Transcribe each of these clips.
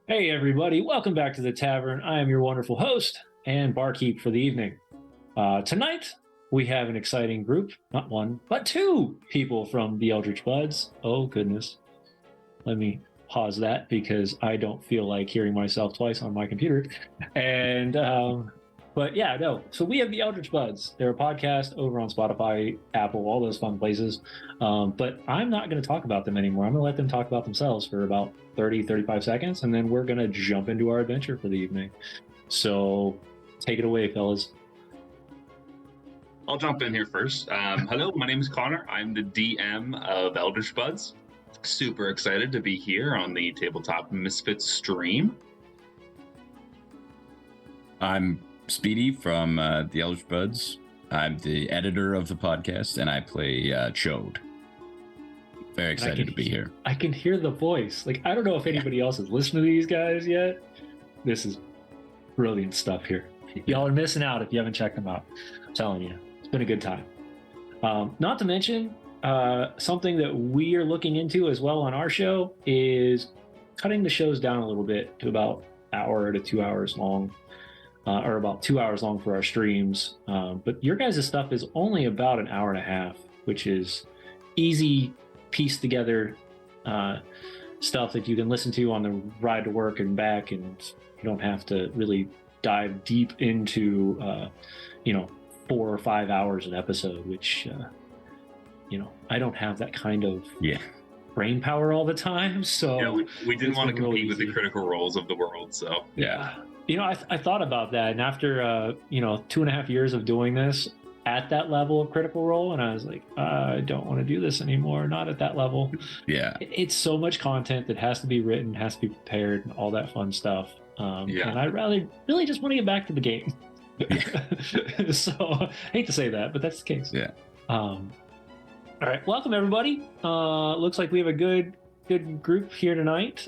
Hey everybody, welcome back to the Tavern. I am your wonderful host and barkeep for the evening. Tonight, we have an exciting group, not one, but two people from the Eldritch Buds. Oh goodness. Let me pause that because I don't feel like hearing myself twice on my computer. But yeah, no. So we have the Eldritch Buds. They're a podcast over on Spotify, Apple, all those fun places. But I'm not going to talk about them anymore. I'm going to let them talk about themselves for about 30, 35 seconds, and then we're going to jump into our adventure for the evening. So take it away, fellas. I'll jump in here first. Hello, my name is Connor. I'm the DM of Eldritch Buds. Super excited to be here on the Tabletop Misfits stream. I'm Speedy from the Eldritch Buds. I'm the editor of the podcast, and I play Chode. Very excited to be here. I can hear the voice. Like, I don't know if anybody else has listened to these guys yet. This is brilliant stuff here. Y'all are missing out if you haven't checked them out. I'm telling you, it's been a good time. Not to mention, something that we are looking into as well on our show is cutting the shows down a little bit to about an hour to 2 hours long. Or about 2 hours long for our streams. But your guys' stuff is only about an hour and a half, which is easy, pieced together stuff that you can listen to on the ride to work and back, and you don't have to really dive deep into, 4 or 5 hours an episode, which, I don't have that kind of brain power all the time. So yeah, we didn't want to compete with the Critical Roles of the world, so yeah. I thought about that, and after 2.5 years of doing this at that level of Critical Role, and I was like, I don't want to do this anymore, not at that level. Yeah. It's so much content that has to be written, has to be prepared, and all that fun stuff. And I really just want to get back to the game. So I hate to say that, but that's the case. Yeah. All right, welcome everybody. Looks like we have a good group here tonight.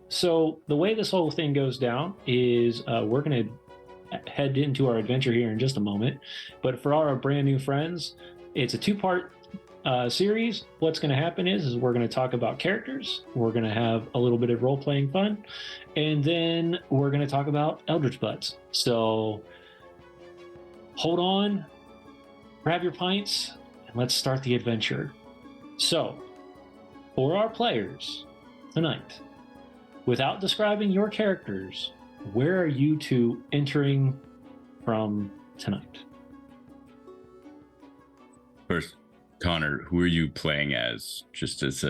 So the way this whole thing goes down is we're going to head into our adventure here in just a moment. But for all our brand new friends, it's a 2-part series. What's going to happen is we're going to talk about characters. We're going to have a little bit of role-playing fun. And then we're going to talk about Eldritch Buds. So hold on, grab your pints, and let's start the adventure. So for our players tonight, without describing your characters, where are you two entering from tonight? First, Connor, who are you playing as? Just as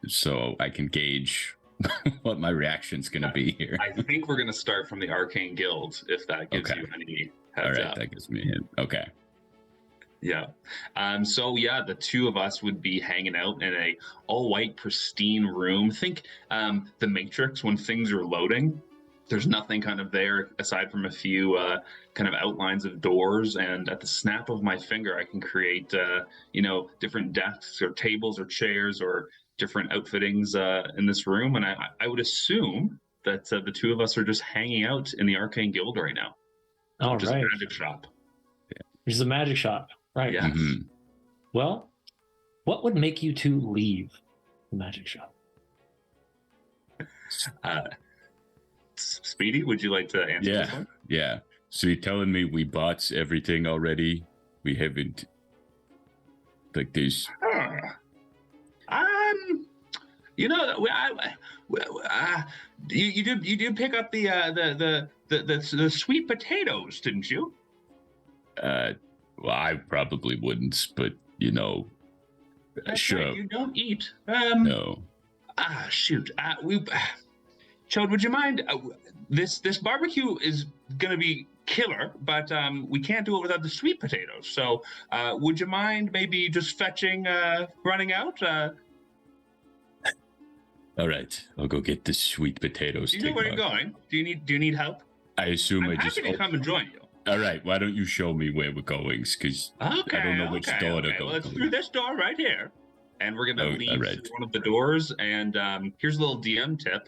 so I can gauge what my reaction's going to be here. I think we're going to start from the Arcane Guild, if that gives you any heads up. That gives me a hint. Okay. Yeah. The two of us would be hanging out in a all-white, pristine room. Think The Matrix when things are loading. There's nothing kind of there aside from a few kind of outlines of doors, and at the snap of my finger, I can create, different desks or tables or chairs or different outfittings in this room. And I would assume that the two of us are just hanging out in the Arcane Guild right now. All which is a right. magic shop. Which is a magic shop, right? Yes. Mm-hmm. Well, what would make you two leave the magic shop? Speedy, would you like to answer this one? Yeah. So you're telling me we bought everything already? We haven't, like, there's... You did pick up the sweet potatoes, didn't you? Well, I probably wouldn't, but you know, That's sure. right, you don't eat. No. Shoot. Chode, would you mind? This barbecue is gonna be killer, but we can't do it without the sweet potatoes. So, would you mind maybe just fetching, running out? All right, I'll go get the sweet potatoes. Do you know where you're going? Do you need help? I assume I'm I just. happy to come and join you. All right, why don't you show me where we're going? Because I don't know which door to go. Well, it's through this door right here. And we're gonna leave through one of the doors. And here's a little DM tip: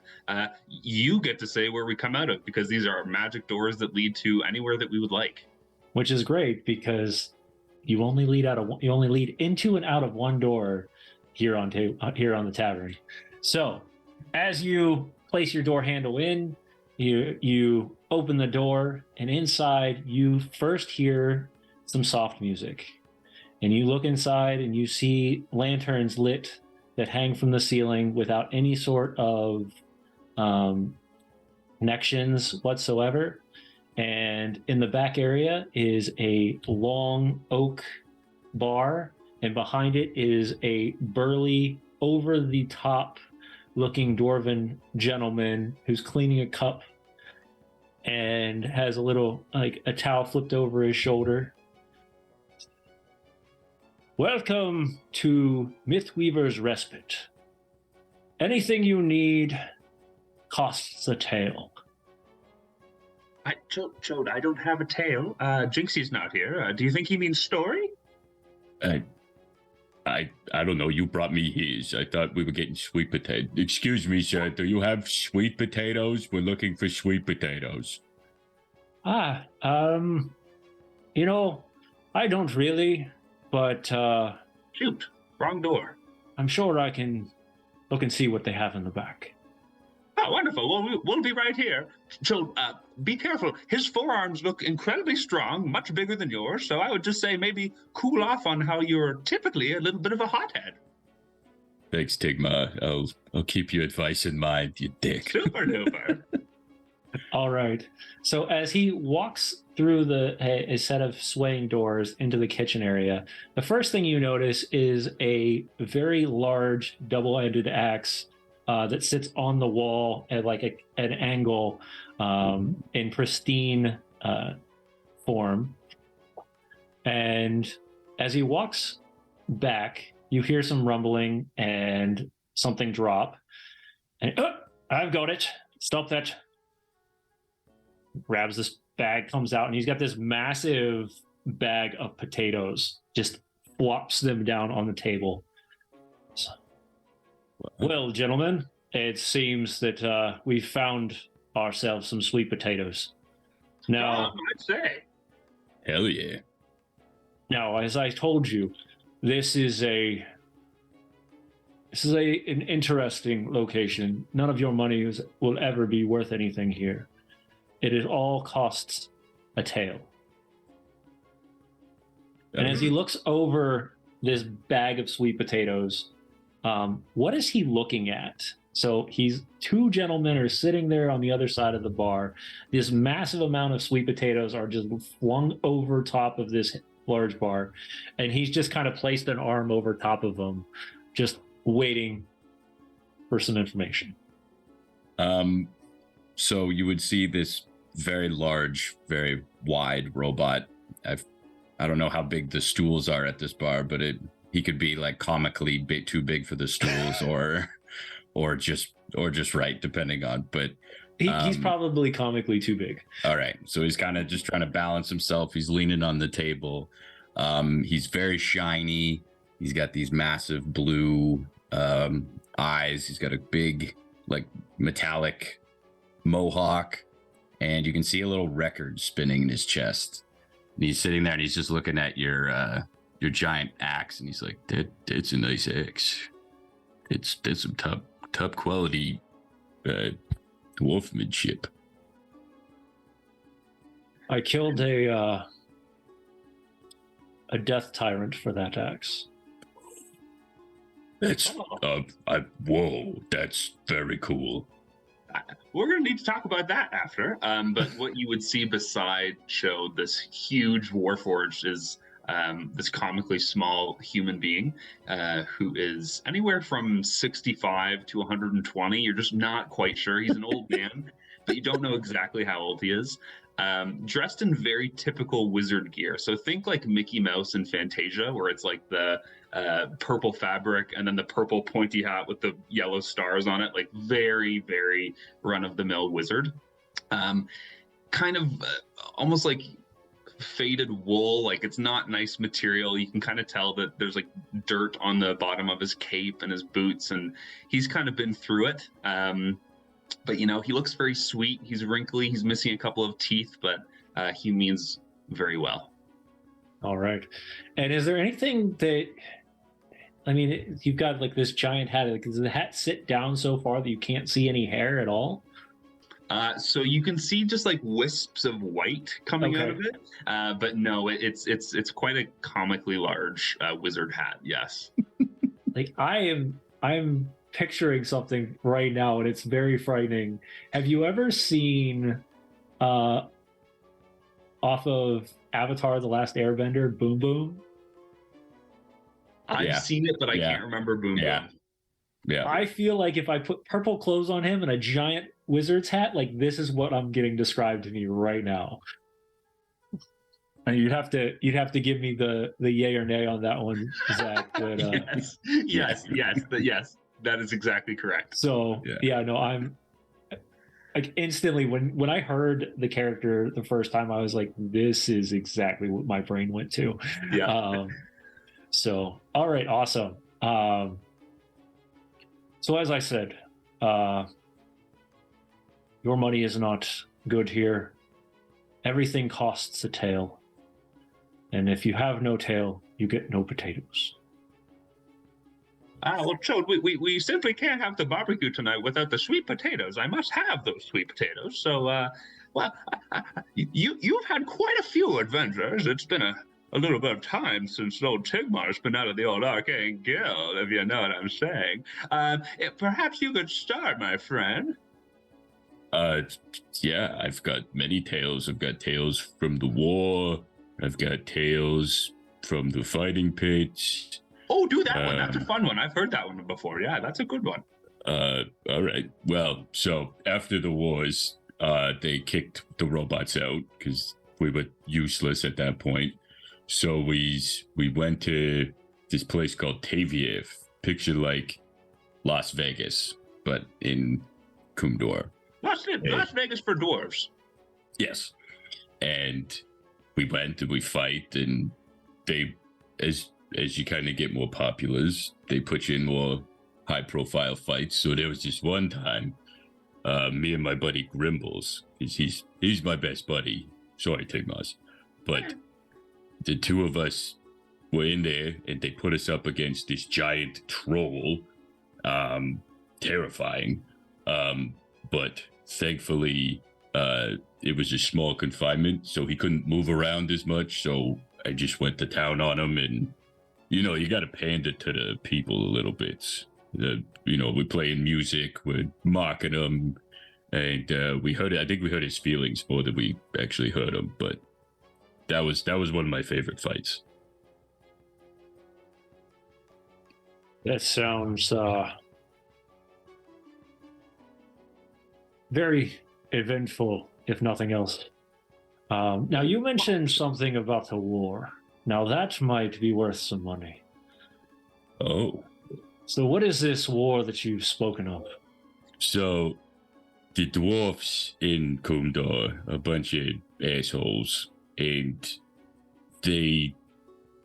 you get to say where we come out of, because these are magic doors that lead to anywhere that we would like. Which is great because you only lead into and out of one door here on the tavern. So, as you place your door handle in, you open the door, and inside you first hear some soft music. And you look inside and you see lanterns lit that hang from the ceiling without any sort of connections whatsoever. And in the back area is a long oak bar, and behind it is a burly, over the top looking dwarven gentleman who's cleaning a cup and has a little, like, a towel flipped over his shoulder. Welcome to Mythweaver's Respite. Anything you need costs a tail. Chode, I don't have a tail. Jinxie's not here. Do you think he means story? I don't know. You brought me his. I thought we were getting sweet potato. Excuse me, sir. Do you have sweet potatoes? We're looking for sweet potatoes. I don't really, but shoot, wrong door. I'm sure I can look and see what they have in the back. Oh, wonderful. Well, we'll be right here. So, be careful. His forearms look incredibly strong, much bigger than yours. So I would just say maybe cool off on how you're typically a little bit of a hothead. Thanks, Tigma. I'll keep your advice in mind, you dick. Super duper. All right. So as he walks through a set of swaying doors into the kitchen area, the first thing you notice is a very large double-ended axe that sits on the wall at like an angle in pristine form. And as he walks back, you hear some rumbling and something drop. And I've got it. Stop that. Grabs this bag, comes out, and he's got this massive bag of potatoes, just flops them down on the table. So, well, gentlemen, it seems that we've found ourselves some sweet potatoes. Now, I'd say. Hell yeah. Now, as I told you, this is an interesting location. None of your money will ever be worth anything here. It all costs a tail. And as he looks over this bag of sweet potatoes, what is he looking at? So two gentlemen are sitting there on the other side of the bar. This massive amount of sweet potatoes are just flung over top of this large bar. And he's just kind of placed an arm over top of them, just waiting for some information. So you would see this very large, very wide robot. I don't know how big the stools are at this bar, but he could be like comically too big for the stools, or just right, depending on. But he's probably comically too big. All right, so he's kind of just trying to balance himself. He's leaning on the table. He's very shiny. He's got these massive blue eyes. He's got a big, like, metallic mohawk. And you can see a little record spinning in his chest. And he's sitting there and he's just looking at your giant axe, and he's like, "That's a nice axe. That's some top quality dwarfmanship." I killed a death tyrant for that axe. That's whoa, that's very cool. We're going to need to talk about that after. But what you would see beside Chode, this huge warforged, is this comically small human being who is anywhere from 65 to 120. You're just not quite sure. He's an old man, but you don't know exactly how old he is. Dressed in very typical wizard gear. So think like Mickey Mouse and Fantasia, where it's like the purple fabric and then the purple pointy hat with the yellow stars on it. Like very, very run-of-the-mill wizard. Kind of almost like faded wool. Like it's not nice material. You can kind of tell that there's like dirt on the bottom of his cape and his boots, and he's kind of been through it. But he looks very sweet. He's wrinkly. He's missing a couple of teeth, but he means very well. All right. And is there anything that, I mean, you've got like this giant hat. Like, does the hat sit down so far that you can't see any hair at all? So you can see just like wisps of white coming out of it, but no, it's quite a comically large wizard hat. Yes. Like I'm picturing something right now, and it's very frightening. Have you ever seen off of Avatar: The Last Airbender, Boom Boom? I've seen it, but I can't remember Boom Boom. Yeah. I feel like if I put purple clothes on him and a giant wizard's hat, like this is what I'm getting described to me right now. And you'd have to give me the yay or nay on that one, Zach. But, yes, that is exactly correct. So no, I'm like instantly when I heard the character the first time, I was like, this is exactly what my brain went to. Yeah. So all right, awesome. So as I said, your money is not good here. Everything costs a tail. And if you have no tail, you get no potatoes. Well, Chode, we simply can't have the barbecue tonight without the sweet potatoes. I must have those sweet potatoes. So, you've had quite a few adventures. It's been a little bit of time since old Tigmar's been out of the old Arcane Guild, if you know what I'm saying. Perhaps you could start, my friend. Yeah, I've got many tales. I've got tales from the war. I've got tales from the fighting pits. Oh, do that one. That's a fun one. I've heard that one before. Yeah, that's a good one. All right. Well, so after the wars, they kicked the robots out because we were useless at that point. So we went to this place called Tavern. Picture like Las Vegas, but in Kumdor. Las Vegas for dwarves. Yes. And we went and we fight, and they, as you kind of get more populars, they put you in more high-profile fights. So there was just one time, me and my buddy Grimbles, he's my best buddy. Sorry, Tigmas, but the two of us were in there, and they put us up against this giant troll. Terrifying. But thankfully, it was a small confinement, so he couldn't move around as much. So I just went to town on him, and you got to pander to the people a little bit. We're playing music, we're mocking him, and we heard it. I think we hurt his feelings more than we actually hurt him. But that was one of my favorite fights. That sounds very eventful, if nothing else. Now, you mentioned something about the war. Now, that might be worth some money. Oh. So what is this war that you've spoken of? So, the dwarfs in Kumdor, a bunch of assholes, and they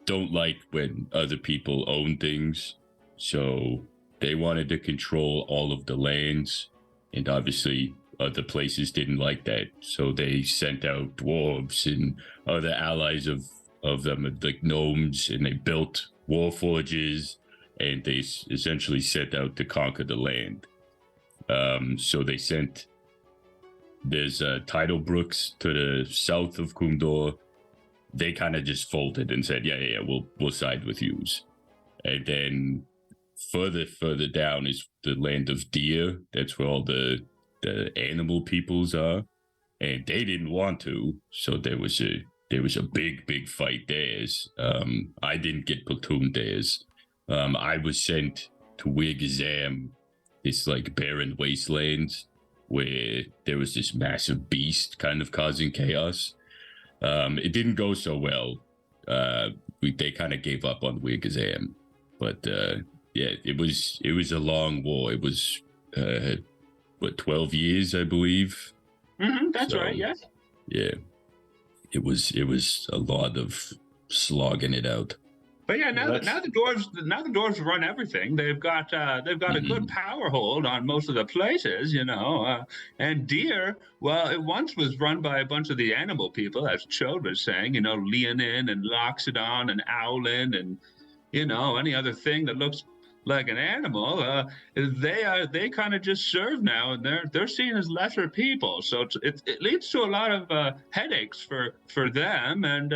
don't like when other people own things. So, they wanted to control all of the lands, and obviously other places didn't like that, so they sent out dwarves and other allies of them, like gnomes, and they built war forges, and they essentially set out to conquer the land. So they sent, there's tidal brooks to the south of Kumdor. They kind of just folded and said, yeah, we'll side with yous. And then further down is the land of deer. That's where all the animal peoples are, and they didn't want to, so there was a there was a big fight there. I didn't get platooned there. I was sent to Wigazam, this like barren wasteland where there was this massive beast kind of causing chaos. It didn't go so well. They kind of gave up on Wigazam, but yeah, it was a long war. It was 12 years, I believe. That's right. Yes. Yeah, it was a lot of slogging it out. But yeah, now the dwarves run everything. They've got a good power hold on most of the places, And Deer, well, it once was run by a bunch of the animal people, as Chode was saying, Leonin and Loxodon and Owlin and any other thing that looks like an animal. They kind of just serve now, and they're seen as lesser people. So it leads to a lot of headaches for them, and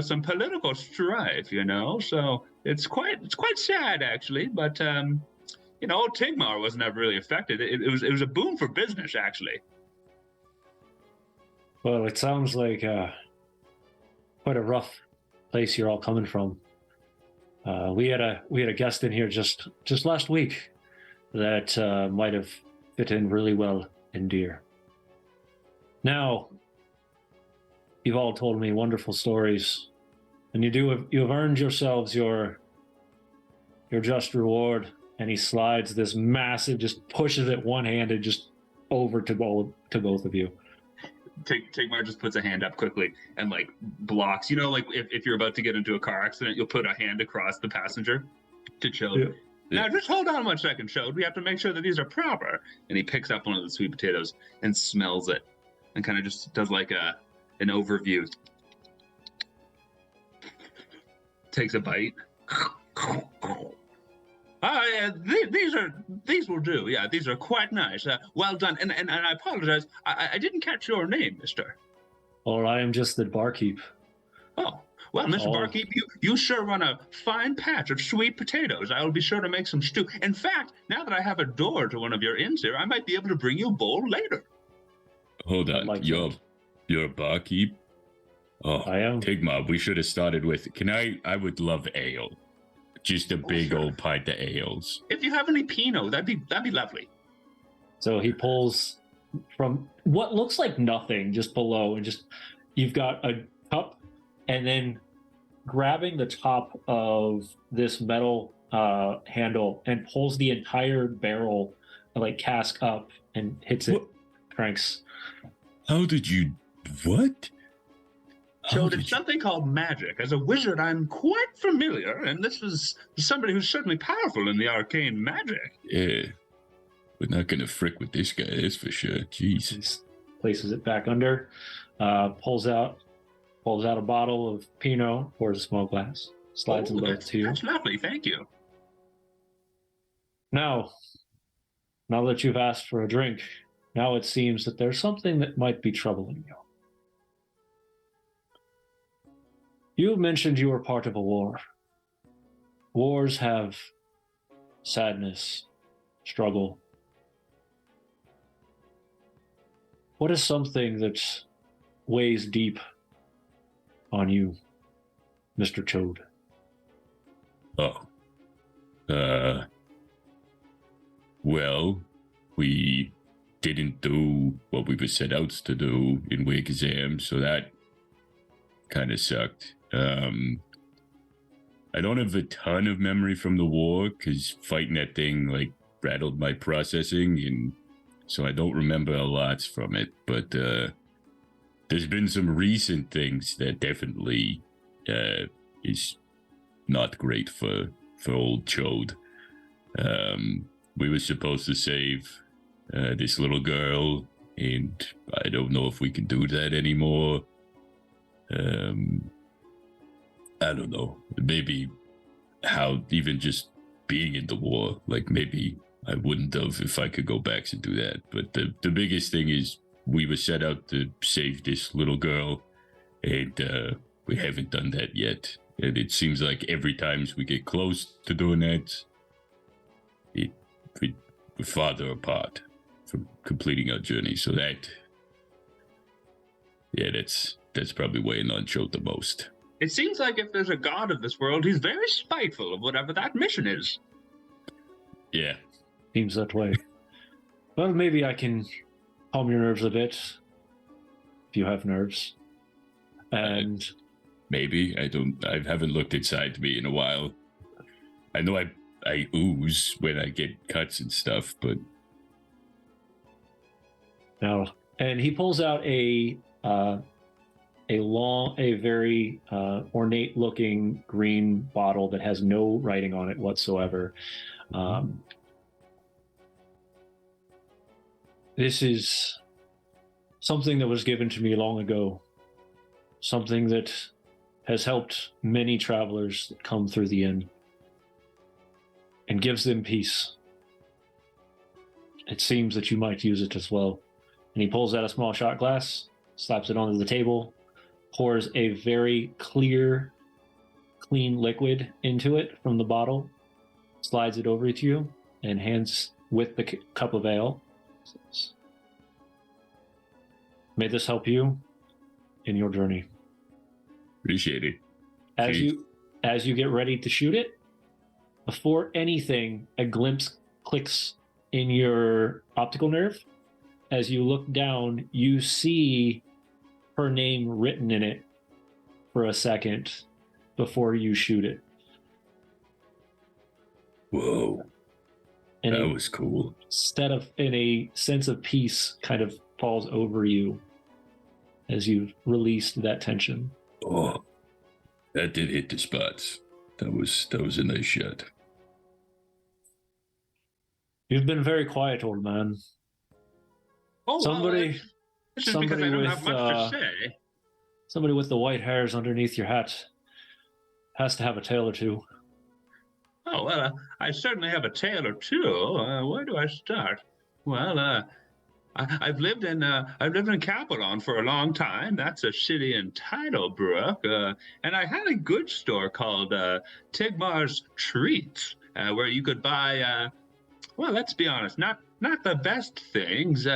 some political strife. So it's quite sad actually. But old Tigmar was never really affected. It was a boom for business actually. Well, it sounds like quite a rough place you're all coming from. We had a guest in here just last week that might have fit in really well in Deer. Now, you've all told me wonderful stories, and you have earned yourselves your just reward. And he slides this massive, just pushes it one-handed, just over to both of you. Tigmar just puts a hand up quickly and like blocks. Like if you're about to get into a car accident, you'll put a hand across the passenger to Chode. Yeah. Now just hold on 1 second, Chode. We have to make sure that these are proper. And he picks up one of the sweet potatoes and smells it, and kind of just does like an overview. Takes a bite. Yeah, these will do. Yeah, these are quite nice. Well done. And I apologize. I didn't catch your name, mister. Or I am just the barkeep. Oh, well, Mr. Barkeep, you sure run a fine patch of sweet potatoes. I will be sure to make some stew. In fact, now that I have a door to one of your inns here, I might be able to bring you a bowl later. Hold on. Like you're a barkeep? Oh, I am. Tigmar, we should have started with, I would love ale. Just a big old pint of ales. If you have any Pinot, that'd be lovely. So he pulls from what looks like nothing just below, and you've got a cup, and then grabbing the top of this metal handle and pulls the entire barrel, like cask up, and hits it. Cranks. How did you? What? So it's something called magic. As a wizard, I'm quite familiar, and this is somebody who's certainly powerful in the arcane magic. Yeah, we're not gonna frick with this guy, that's for sure. Jeez. He places it back under, pulls out a bottle of Pinot, pours a small glass, slides them both to you. That's lovely, thank you. Now that you've asked for a drink, now it seems that there's something that might be troubling you. You mentioned you were part of a war. Wars have sadness, struggle. What is something that weighs deep on you, Mr. Chode? Well, we didn't do what we were set out to do in Wigazam, so that kind of sucked. I don't have a ton of memory from the war because fighting that thing like rattled my processing, and so I don't remember a lot from it. But there's been some recent things that definitely is not great for old Chode. We were supposed to save this little girl, and I don't know if we can do that anymore. I don't know, maybe how even just being in the war, like maybe I wouldn't have if I could go back to do that. But the biggest thing is we were set out to save this little girl, and we haven't done that yet. And it seems like every time we get close to doing that, we're farther apart from completing our journey. So that's that's probably weighing on Chode the most. It seems like if there's a god of this world, he's very spiteful of whatever that mission is. Yeah. Seems that way. Well, maybe I can calm your nerves a bit, if you have nerves. And maybe I haven't looked inside me in a while. I know I ooze when I get cuts and stuff, but now, and he pulls out a very ornate-looking green bottle that has no writing on it whatsoever. This is something that was given to me long ago. Something that has helped many travelers that come through the inn and gives them peace. It seems that you might use it as well. And he pulls out a small shot glass, slaps it onto the table, pours a very clear, clean liquid into it from the bottle, slides it over to you, and hands with the cup of ale. May this help you in your journey. Appreciate it. As you get ready to shoot it, before anything, a glimpse clicks in your optical nerve. As you look down, you see her name written in it for a second before you shoot it. Whoa. And that was cool. In a sense of peace kind of falls over you as you've released that tension. Oh, that did hit the spots. That was a nice shot. You've been very quiet, old man. Oh, somebody because I don't have much to say. Somebody with the white hairs underneath your hat has to have a tale or two. Oh, well, I certainly have a tale or two. Where do I start? Well, I've lived in Capelon for a long time. That's a city in Tidalbrook. And I had a goods store called Tigmar's Treats, where you could buy, well, let's be honest, not the best things.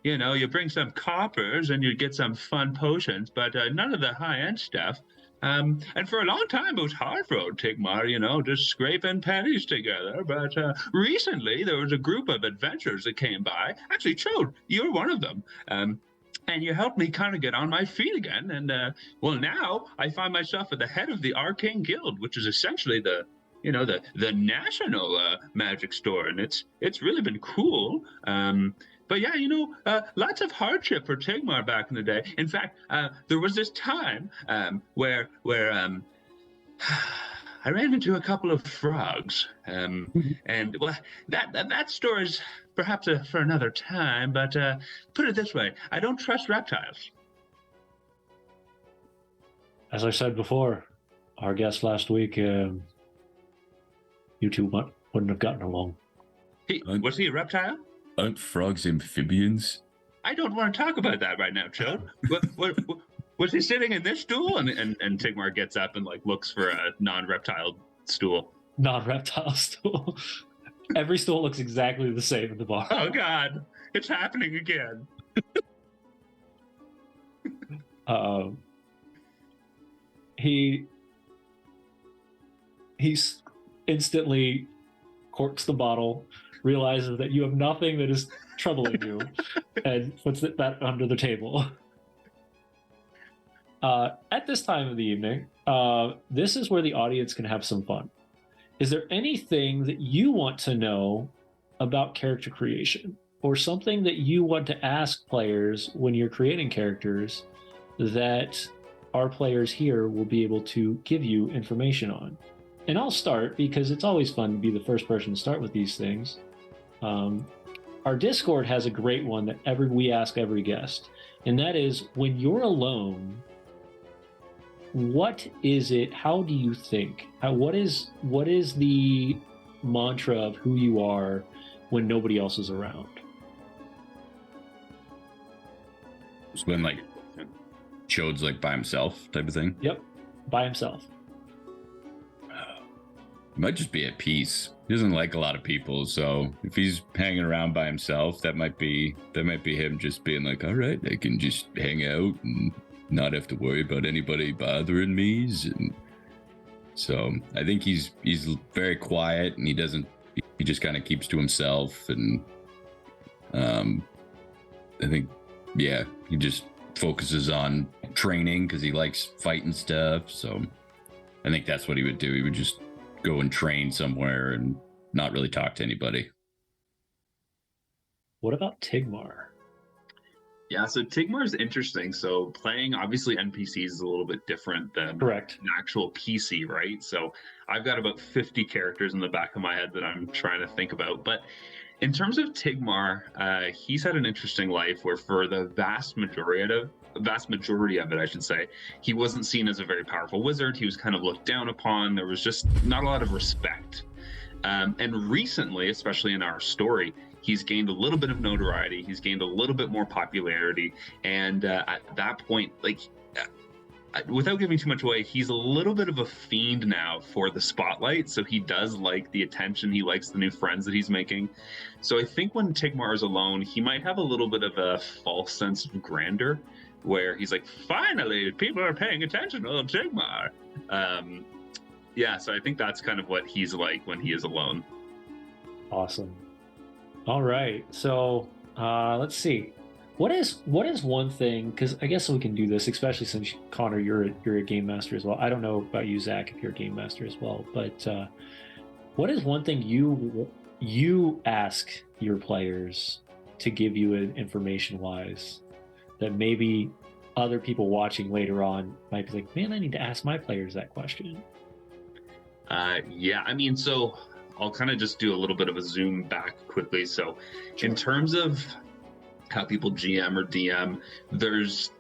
You bring some coppers and you get some fun potions, but none of the high-end stuff. And for a long time, it was hard for old Tigmar, just scraping pennies together. But recently, there was a group of adventurers that came by. Actually, Chode, you were one of them. And you helped me kind of get on my feet again. And, well, now I find myself at the head of the Arcane Guild, which is essentially the national magic store. And it's really been cool. But yeah, lots of hardship for Tigmar back in the day. In fact, there was this time where I ran into a couple of frogs, and well, that story is perhaps for another time. But put it this way: I don't trust reptiles. As I said before, our guest last week, you two wouldn't have gotten along. Was he a reptile? Aren't frogs amphibians? I don't want to talk about that right now, Chode. Was he sitting in this stool? And Tigmar gets up and looks for a non-reptile stool. Non-reptile stool. Every stool looks exactly the same in the bar. Oh God, it's happening again. He instantly corks the bottle, realizes that you have nothing that is troubling you, and puts it back under the table. At this time of the evening, this is where the audience can have some fun. Is there anything that you want to know about character creation, or something that you want to ask players when you're creating characters that our players here will be able to give you information on? And I'll start because it's always fun to be the first person to start with these things. Our Discord has a great one that we ask every guest, and that is, when you're alone, what is it? How do you think? What is the mantra of who you are when nobody else is around? It's when Chode's by himself type of thing. Yep, by himself. He might just be at peace. He doesn't like a lot of people, so if he's hanging around by himself, that might be him just being all right, I can just hang out and not have to worry about anybody bothering me. And so I think he's very quiet, and he just kind of keeps to himself. And I think, yeah, he just focuses on training because he likes fighting stuff. So I think that's what he would do. He would just go and train somewhere and not really talk to anybody. What about Tigmar? Yeah, so Tigmar is interesting. So playing obviously NPCs is a little bit different than Correct. an actual PC, right? So I've got about 50 characters in the back of my head that I'm trying to think about. But in terms of Tigmar, he's had an interesting life where for the vast majority of it, I should say, he wasn't seen as a very powerful wizard. He was kind of looked down upon. There was just not a lot of respect. And recently, especially in our story, he's gained a little bit of notoriety. He's gained a little bit more popularity. And at that point, like, without giving too much away, he's a little bit of a fiend now for the spotlight. So he does like the attention. He likes the new friends that he's making. So I think when Tigmar is alone, he might have a little bit of a false sense of grandeur, where he's like, finally, people are paying attention to Tigmar. Yeah, so I think that's kind of what he's like when he is alone. Awesome. All right. So let's see. What is one thing? Because I guess we can do this, especially since Connor, you're a game master as well. I don't know about you, Zach, if you're a game master as well. But what is one thing you ask your players to give you information wise that maybe other people watching later on might be like, man, I need to ask my players that question? Yeah, I mean, so I'll kind of just do a little bit of a zoom back quickly. So in terms of how people GM or DM, there's,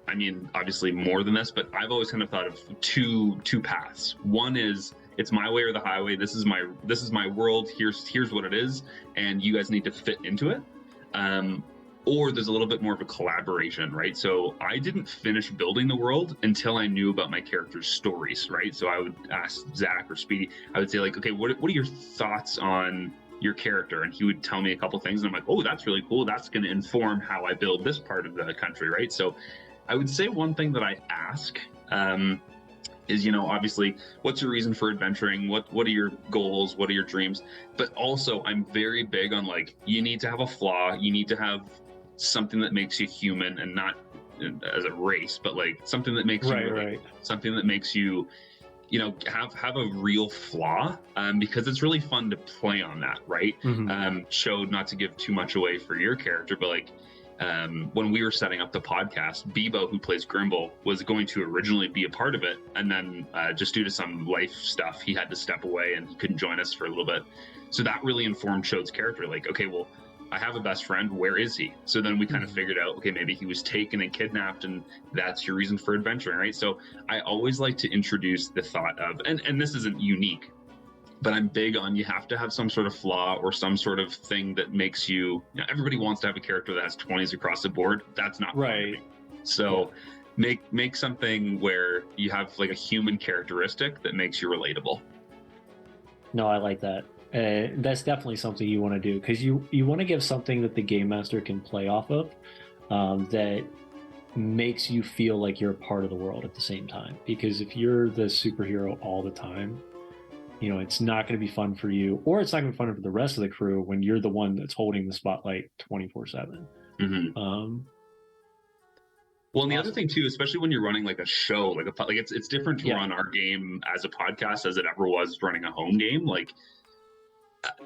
I mean, obviously more than this, but I've always kind of thought of two paths. One is, it's my way or the highway. This is my world. Here's what it is, and you guys need to fit into it. Or there's a little bit more of a collaboration, right? So I didn't finish building the world until I knew about my character's stories, right? So I would ask Zach or Speedy, I would say like, okay, what are your thoughts on your character? And he would tell me a couple things, and I'm like, oh, that's really cool. That's going to inform how I build this part of the country, right? So I would say one thing that I ask is, you know, obviously, what's your reason for adventuring? What are your goals? What are your dreams? But also, I'm very big on, like, you need to have a flaw. You need to have something that makes you human, and not as a race, but like something that makes you something that makes you, you know, have a real flaw, because it's really fun to play on that, right? Showed, not to give too much away for your character, but like when we were setting up the podcast, Bebo, who plays Grimble, was going to originally be a part of it, and then just due to some life stuff, he had to step away and he couldn't join us for a little bit. So that really informed Chode's character. Like, okay, well, I have a best friend. Where is he? So then we kind of figured out, okay, maybe he was taken and kidnapped, and that's your reason for adventuring, right? So I always like to introduce the thought of, and this isn't unique, but I'm big on, you have to have some sort of flaw or some sort of thing that makes you know, everybody wants to have a character that has 20s across the board. That's not right. So make something where you have like a human characteristic that makes you relatable. No, I like that. That's definitely something you want to do, because you want to give something that the game master can play off of, that makes you feel like you're a part of the world at the same time. Because if you're the superhero all the time, you know, it's not going to be fun for you, or it's not going to be fun for the rest of the crew when you're the one that's holding the spotlight 24/7. Well, and the other thing too, especially when you're running like a show, like it's different to run our game as a podcast as it ever was running a home game. Like,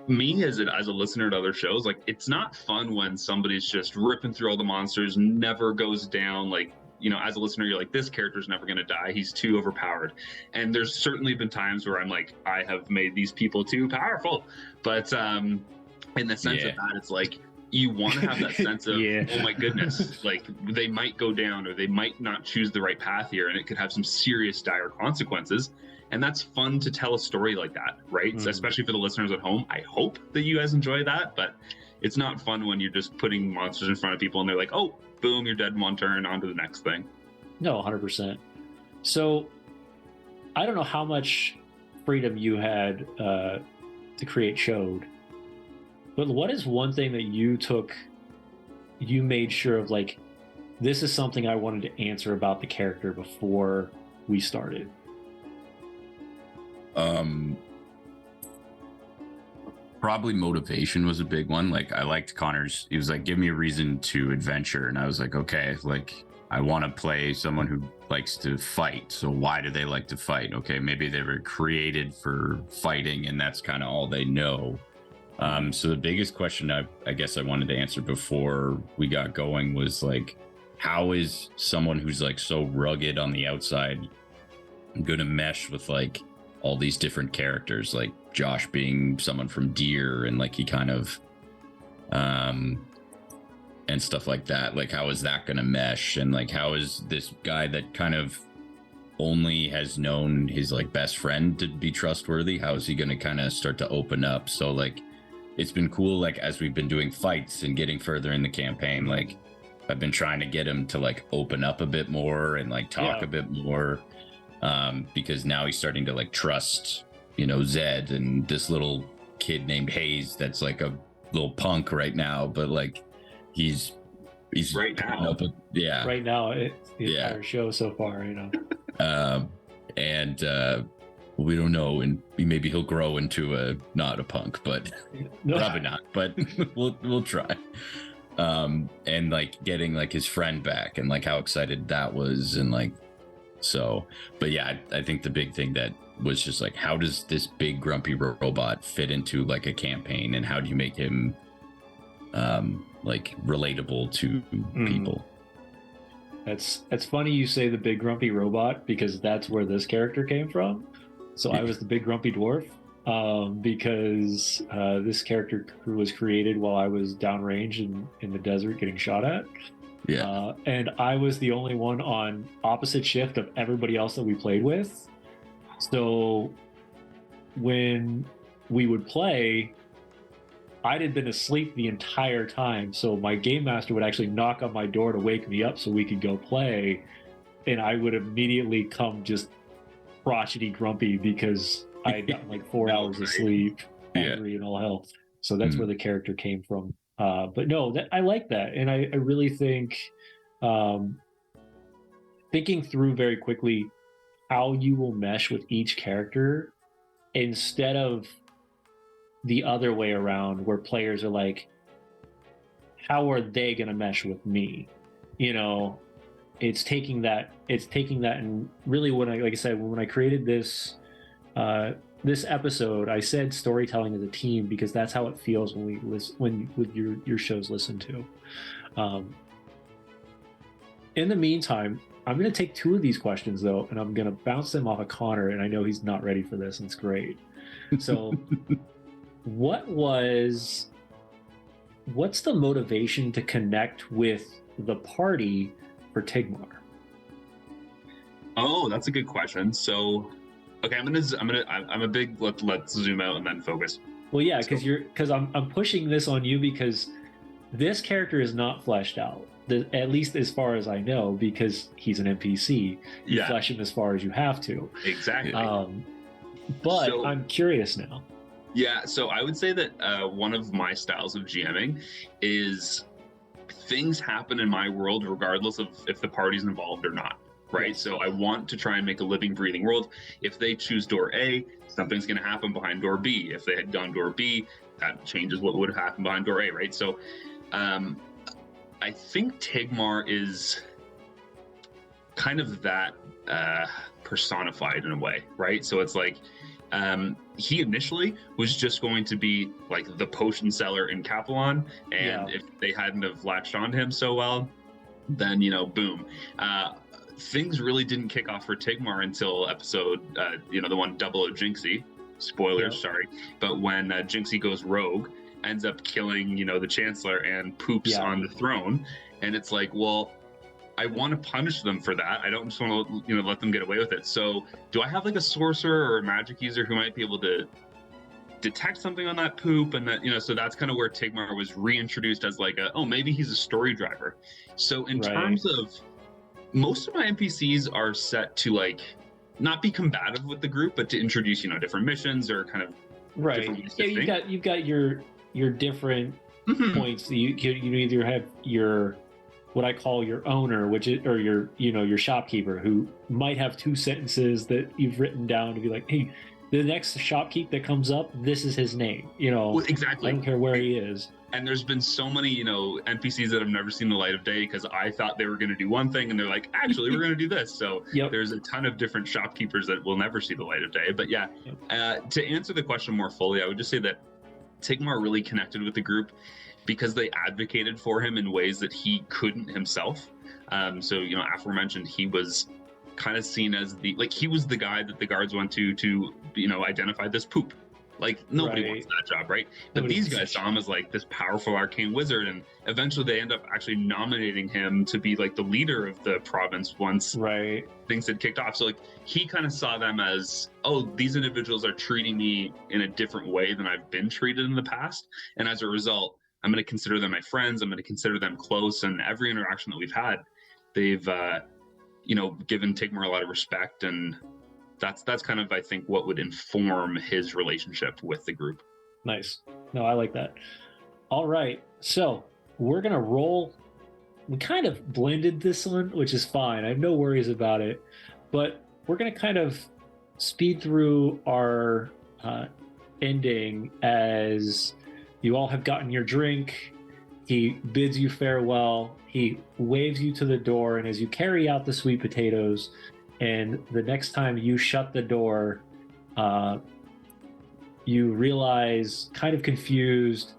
me as a listener to other shows, like, it's not fun when somebody's just ripping through all the monsters, never goes down. Like, you know, as a listener, you're like, this character's never going to die. He's too overpowered. And there's certainly been times where I'm like, I have made these people too powerful. But in the sense of that, it's like, you want to have that sense of, oh my goodness, like, they might go down, or they might not choose the right path here, and it could have some serious dire consequences. And that's fun to tell a story like that, right? So especially for the listeners at home. I hope that you guys enjoy that, but it's not fun when you're just putting monsters in front of people and they're like, oh, boom, you're dead in one turn, on to the next thing. No, 100%. So I don't know how much freedom you had to create Chode, but what is one thing that you made sure of, like, this is something I wanted to answer about the character before we started. Probably motivation was a big one. Like I liked Connor's. He was like, "Give me a reason to adventure," and I was like, "Okay, like I want to play someone who likes to fight. So why do they like to fight? Okay, maybe they were created for fighting, and that's kind of all they know." So the biggest question I guess I wanted to answer before we got going was like, how is someone who's like so rugged on the outside gonna mesh with like all these different characters, like Josh being someone from Deer and like he kind of and stuff like that. Like how is that gonna mesh? And like how is this guy that kind of only has known his like best friend to be trustworthy, how is he gonna kind of start to open up? So like it's been cool, like as we've been doing fights and getting further in the campaign, like I've been trying to get him to like open up a bit more and like talk a bit more, because now he's starting to like trust, you know, Zed and this little kid named Hayes that's like a little punk right now, but like he's right now. Right now, it's the entire show so far, you know. And we don't know, and maybe he'll grow into a not a punk, but probably not. But we'll try. And like getting like his friend back, and like how excited that was, and like so. But yeah, I think the big thing that was just like, how does this big grumpy robot fit into like a campaign, and how do you make him like relatable to people? That's funny you say the big grumpy robot, because that's where this character came from. So I was the big grumpy dwarf, because this character was created while I was downrange in the desert getting shot at. And I was the only one on opposite shift of everybody else that we played with. So when we would play, I had been asleep the entire time. So my game master would actually knock on my door to wake me up so we could go play. And I would immediately come just crotchety grumpy because I had gotten like 4 hours of sleep, angry and all hell. So that's where the character came from. But no, I like that. And I really think thinking through very quickly how you will mesh with each character instead of the other way around, where players are like, how are they going to mesh with me? You know, it's taking that and really like I said, when I created this episode, I said storytelling as a team, because that's how it feels when with your shows listened to. In the meantime, I'm going to take 2 of these questions though, and I'm going to bounce them off of Connor, and I know he's not ready for this, and it's great. So what's the motivation to connect with the party for Tigmar? Oh, that's a good question. So, okay, I'm a big let's zoom out and then focus. Well, yeah, because I'm pushing this on you because this character is not fleshed out, at least as far as I know, because he's an NPC. You flesh him as far as you have to. Exactly. But so, I'm curious now. Yeah, so I would say that one of my styles of GMing is things happen in my world regardless of if the party's involved or not, right? Yes. So I want to try and make a living, breathing world. If they choose door A, something's going to happen behind door B. If they had gone door B, that changes what would have happened behind door A, right? So I think Tigmar is kind of that personified in a way, right? So it's like, he initially was just going to be like the potion seller in Capelon, and if they hadn't have latched onto him so well, then, you know, boom. Things really didn't kick off for Tigmar until episode, the one Double O Jinxie. Spoilers, sorry. But when Jinxie goes rogue, ends up killing, the Chancellor and poops on the throne, and it's like, well, I want to punish them for that. I don't just want to, let them get away with it. So do I have like a sorcerer or a magic user who might be able to detect something on that poop? And that, so that's kind of where Tigmar was reintroduced as like maybe he's a story driver. So in terms of, most of my NPCs are set to like not be combative with the group, but to introduce, different missions or kind of different ways to think. You've got your different points. You either have your what I call your owner, which is, or your shopkeeper, who might have two sentences that you've written down to be like, hey, the next shopkeep that comes up, this is his name. Well, exactly. I don't care where he is. And there's been so many, NPCs that have never seen the light of day because I thought they were going to do one thing and they're like, actually, we're going to do this. So there's a ton of different shopkeepers that will never see the light of day. But yeah, to answer the question more fully, I would just say that Tigmar really connected with the group because they advocated for him in ways that he couldn't himself. So, aforementioned, he was kind of seen as he was the guy that the guards went to identify this poop. Like, nobody wants that job, right? But these guys saw him as like this powerful arcane wizard, and eventually they end up actually nominating him to be like the leader of the province once things had kicked off. So like he kind of saw them as, oh, these individuals are treating me in a different way than I've been treated in the past, and as a result, I'm going to consider them my friends. I'm going to consider them close, and every interaction that we've had, they've given Tigmar a lot of respect, and that's kind of, I think, what would inform his relationship with the group. Nice. No, I like that. All right. So we're going to roll. We kind of blended this one, which is fine. I have no worries about it. But we're going to kind of speed through our ending as you all have gotten your drink. He bids you farewell. He waves you to the door. And as you carry out the sweet potatoes, and the next time you shut the door, you realize, kind of confused,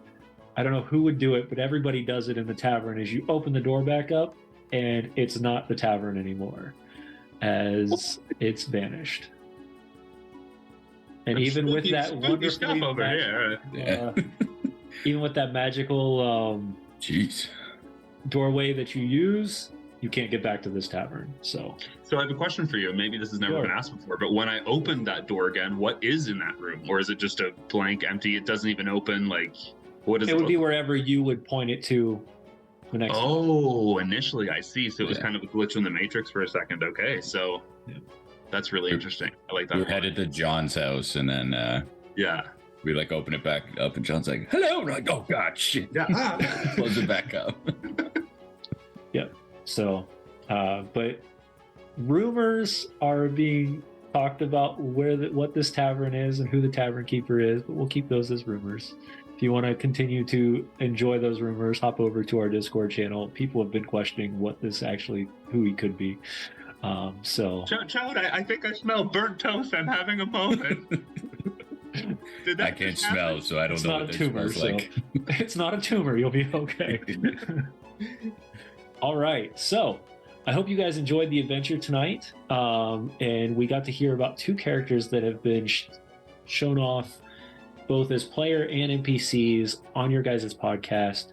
I don't know who would do it, but everybody does it in the tavern, is you open the door back up and it's not the tavern anymore, as it's vanished. And even with that wonderfully over here. Even with that magical doorway that you use, you can't get back to this tavern. So I have a question for you. Maybe this has never been asked before, but when I opened that door again, what is in that room? Or is it just a blank, empty? It doesn't even open? Like, what is it? It would be wherever you would point it to next time. Initially, I see. So it was kind of a glitch in the Matrix for a second. Okay, so that's really interesting. I like that. We're headed to John's house, and then we like open it back up, and John's like, "Hello," and we're like, "Oh God, shit!" Yeah, close it back up. Yep. So, but rumors are being talked about what this tavern is and who the tavern keeper is, but we'll keep those as rumors. If you want to continue to enjoy those rumors, hop over to our Discord channel. People have been questioning who he could be. Chowd, I think I smell burnt toast. I'm having a moment. I can't smell, so I don't know what it smells like. It's not a tumor. You'll be okay. All right. So I hope you guys enjoyed the adventure tonight. And we got to hear about two characters that have been shown off both as player and NPCs on your guys' podcast.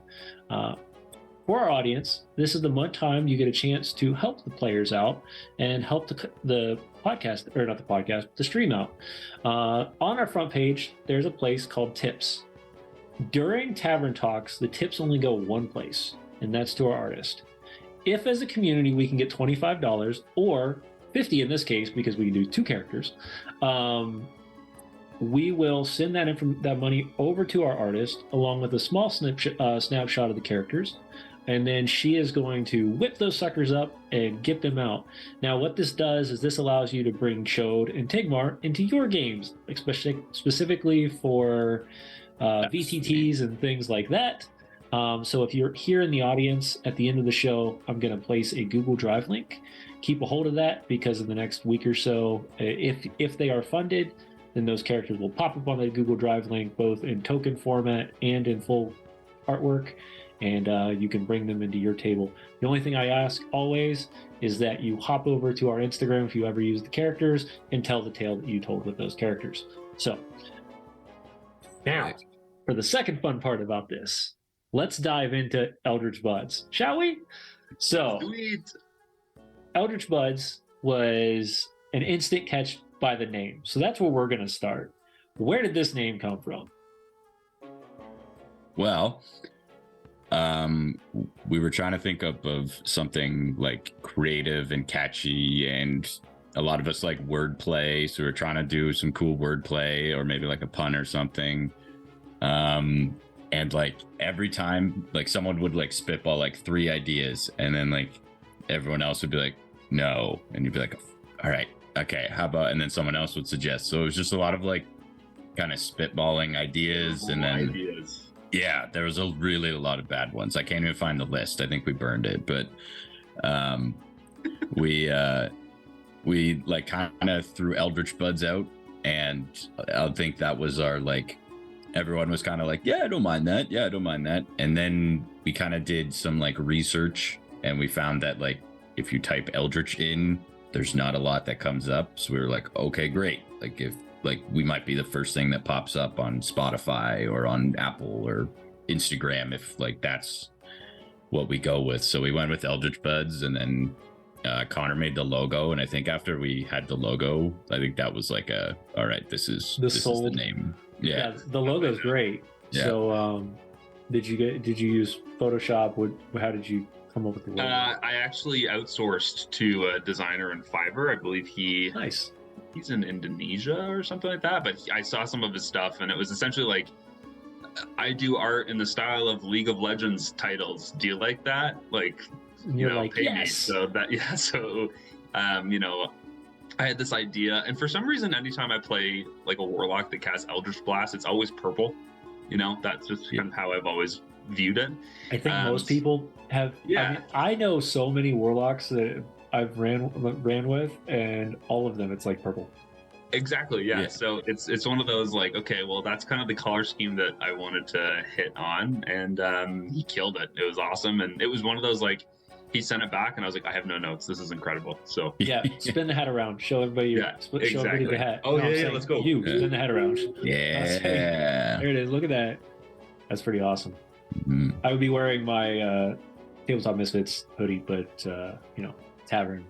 For our audience, this is the one time you get a chance to help the players out and help the podcast, or not the podcast, the stream out. On our front page, there's a place called Tips. During Tavern Talks, the tips only go one place, and that's to our artist. If as a community we can get $25 or $50 in this case, because we can do two characters, we will send that money over to our artist along with a small snapshot of the characters, and then she is going to whip those suckers up and get them out. Now, what this does is this allows you to bring Chode and Tigmar into your games, especially specifically for VTTs and things like that. So if you're here in the audience at the end of the show, I'm going to place a Google Drive link. Keep a hold of that, because in the next week or so, if they are funded, then those characters will pop up on the Google Drive link, both in token format and in full artwork, and you can bring them into your table. The only thing I ask always is that you hop over to our Instagram if you ever use the characters and tell the tale that you told with those characters. So now, for the second fun part about this, let's dive into Eldritch Buds, shall we? So, Sweet. Eldritch Buds was an instant catch by the name. So that's where we're going to start. Where did this name come from? Well, we were trying to think up of something like creative and catchy, and a lot of us like wordplay, so we were trying to do some cool wordplay or maybe like a pun or something. And like every time, like someone would like spitball like 3 ideas, and then like everyone else would be like, no, and you'd be like, all right, okay, how about? And then someone else would suggest. So it was just a lot of like kind of spitballing ideas, and then yeah, there was a lot of bad ones. I can't even find the list. I think we burned it, but we like kind of threw Eldritch Buds out, and I think that was our like. Everyone was kind of like, yeah, I don't mind that. Yeah, I don't mind that. And then we kind of did some like research, and we found that like if you type Eldritch in, there's not a lot that comes up. So we were like, okay, great. Like if like we might be the first thing that pops up on Spotify or on Apple or Instagram if like that's what we go with. So we went with Eldritch Buds, and then Connor made the logo, and I think after we had the logo, I think that was like all right, this is the name. Yeah, the logo's great. Yeah. So did you use Photoshop? How did you come up with the logo? I actually outsourced to a designer in Fiverr. I believe Nice. He's in Indonesia or something like that, but I saw some of his stuff, and it was essentially like, I do art in the style of League of Legends titles. Do you like that? Like, You're like, pay me. yes. So that, yeah. So, I had this idea, and for some reason, anytime I play like a warlock that casts Eldritch Blast, it's always purple. That's just kind of how I've always viewed it. I think most people have. Yeah. I know so many warlocks that I've ran with, and all of them, it's like purple. Exactly. Yeah. So it's one of those like, okay, well, that's kind of the color scheme that I wanted to hit on, and he killed it. It was awesome, and it was one of those like. He sent it back, and I was like, I have no notes. This is incredible. So yeah, spin the hat around. Show everybody show everybody the hat. Oh, yeah, let's go. Spin the hat around. Yeah. There it is. Look at that. That's pretty awesome. Mm-hmm. I would be wearing my Tabletop Misfits hoodie, but Tavern.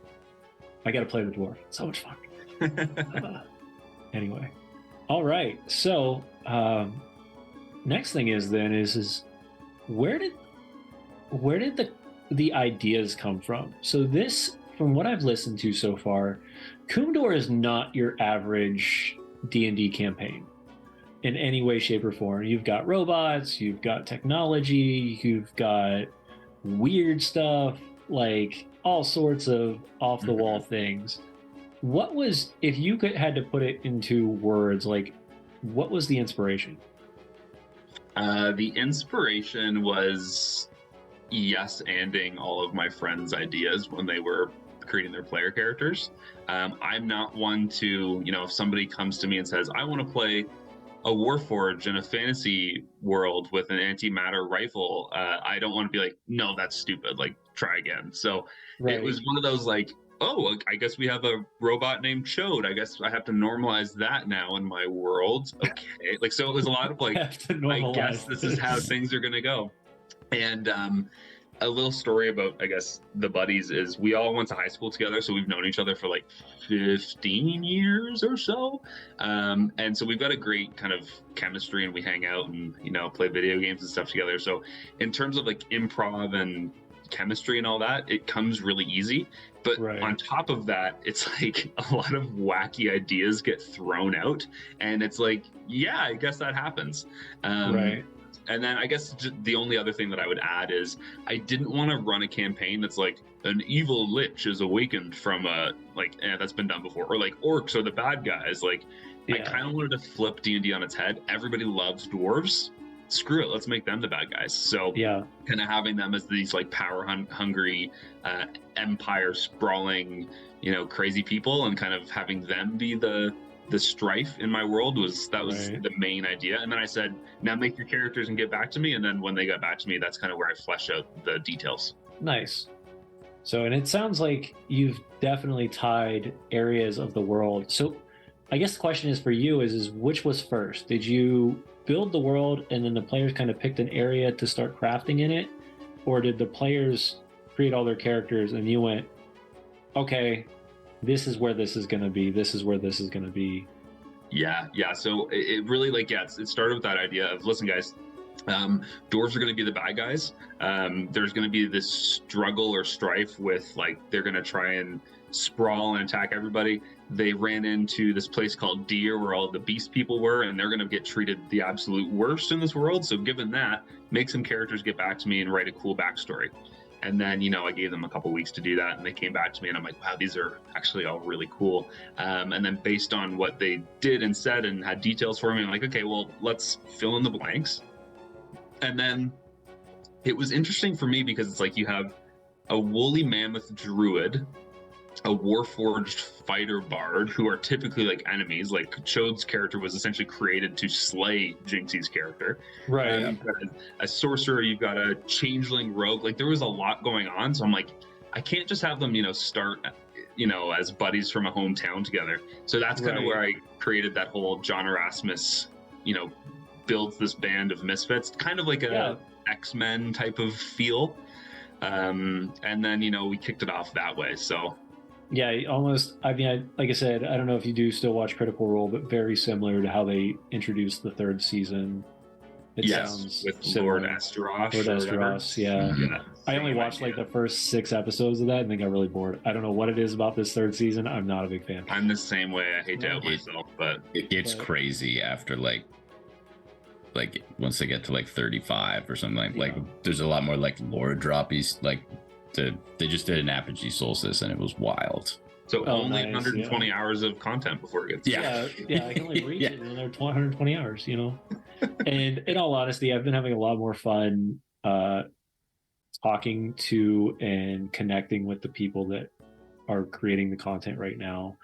I got to play the dwarf. So much fun. Anyway, all right. So next thing is where did the ideas come from? So this, from what I've listened to so far, Kumdor is not your average D&D campaign in any way, shape, or form. You've got robots, you've got technology, you've got weird stuff, like all sorts of off-the-wall things. What was, if you had to put it into words, like, what was the inspiration? The inspiration was yes-anding all of my friends' ideas when they were creating their player characters. I'm not one to, if somebody comes to me and says, I want to play a Warforged in a fantasy world with an antimatter rifle, I don't want to be like, no, that's stupid, like, try again. So It was one of those like, oh, I guess we have a robot named Chode. I guess I have to normalize that now in my world. Okay. Like, so it was a lot of like, I guess this is how things are going to go. And a little story about, I guess, the buddies is we all went to high school together, so we've known each other for like 15 years or so. And so we've got a great kind of chemistry, and we hang out and, play video games and stuff together. So in terms of like improv and chemistry and all that, it comes really easy. But on top of that, it's like a lot of wacky ideas get thrown out, and it's like, yeah, I guess that happens. And then I guess the only other thing that I would add is I didn't want to run a campaign that's like an evil lich is awakened from that's been done before, or like orcs are the bad guys. Like, I kind of wanted to flip D&D on its head. Everybody loves dwarves. Screw it, let's make them the bad guys. So kind of having them as these like power hungry, empire sprawling, crazy people, and kind of having them be the strife in my world was the main idea. And then I said, now make your characters and get back to me. And then when they got back to me, that's kind of where I flesh out the details. Nice. So, and it sounds like you've definitely tied areas of the world. So I guess the question is for you is which was first? Did you build the world and then the players kind of picked an area to start crafting in it? Or did the players create all their characters and you went, okay, this is where this is going to be. This is where this is going to be. Yeah. So it really it started with that idea of, listen, guys, dwarves are going to be the bad guys. There's going to be this struggle or strife with like, they're going to try and sprawl and attack everybody. they ran into this place called Deer where all the beast people were, and they're going to get treated the absolute worst in this world. So given that, make some characters get back to me and write a cool backstory. And then, I gave them a couple weeks to do that, and they came back to me, and I'm like, wow, these are actually all really cool. And then based on what they did and said and had details for me, I'm like, okay, well, let's fill in the blanks. And then it was interesting for me because it's like you have a woolly mammoth druid, a warforged fighter bard, who are typically like enemies. Like Chode's character was essentially created to slay Jinxie's character. Right. You've got a sorcerer, you've got a changeling rogue. Like there was a lot going on. So I'm like, I can't just have them, start, as buddies from a hometown together. So that's kind of where I created that whole John Erasmus, builds this band of misfits, kind of like a X-Men type of feel. And then, we kicked it off that way. So yeah, almost. I mean, like I said, I don't know if you do still watch Critical Role, but very similar to how they introduced the third season. It sounds with similar. Lord Esteros. Lord Esteros, yeah. I only watched like the first 6 episodes of that and then got really bored. I don't know what it is about this third season. I'm not a big fan. I'm the same way. I hate to out myself, but it gets crazy after like once they get to like 35 or something. Like there's a lot more like lore droppies. Like they just did an Apogee Solstice and it was wild. So only 120 hours of content before it gets I can only reach it in another 120 hours, And in all honesty, I've been having a lot more fun talking to and connecting with the people that are creating the content right now,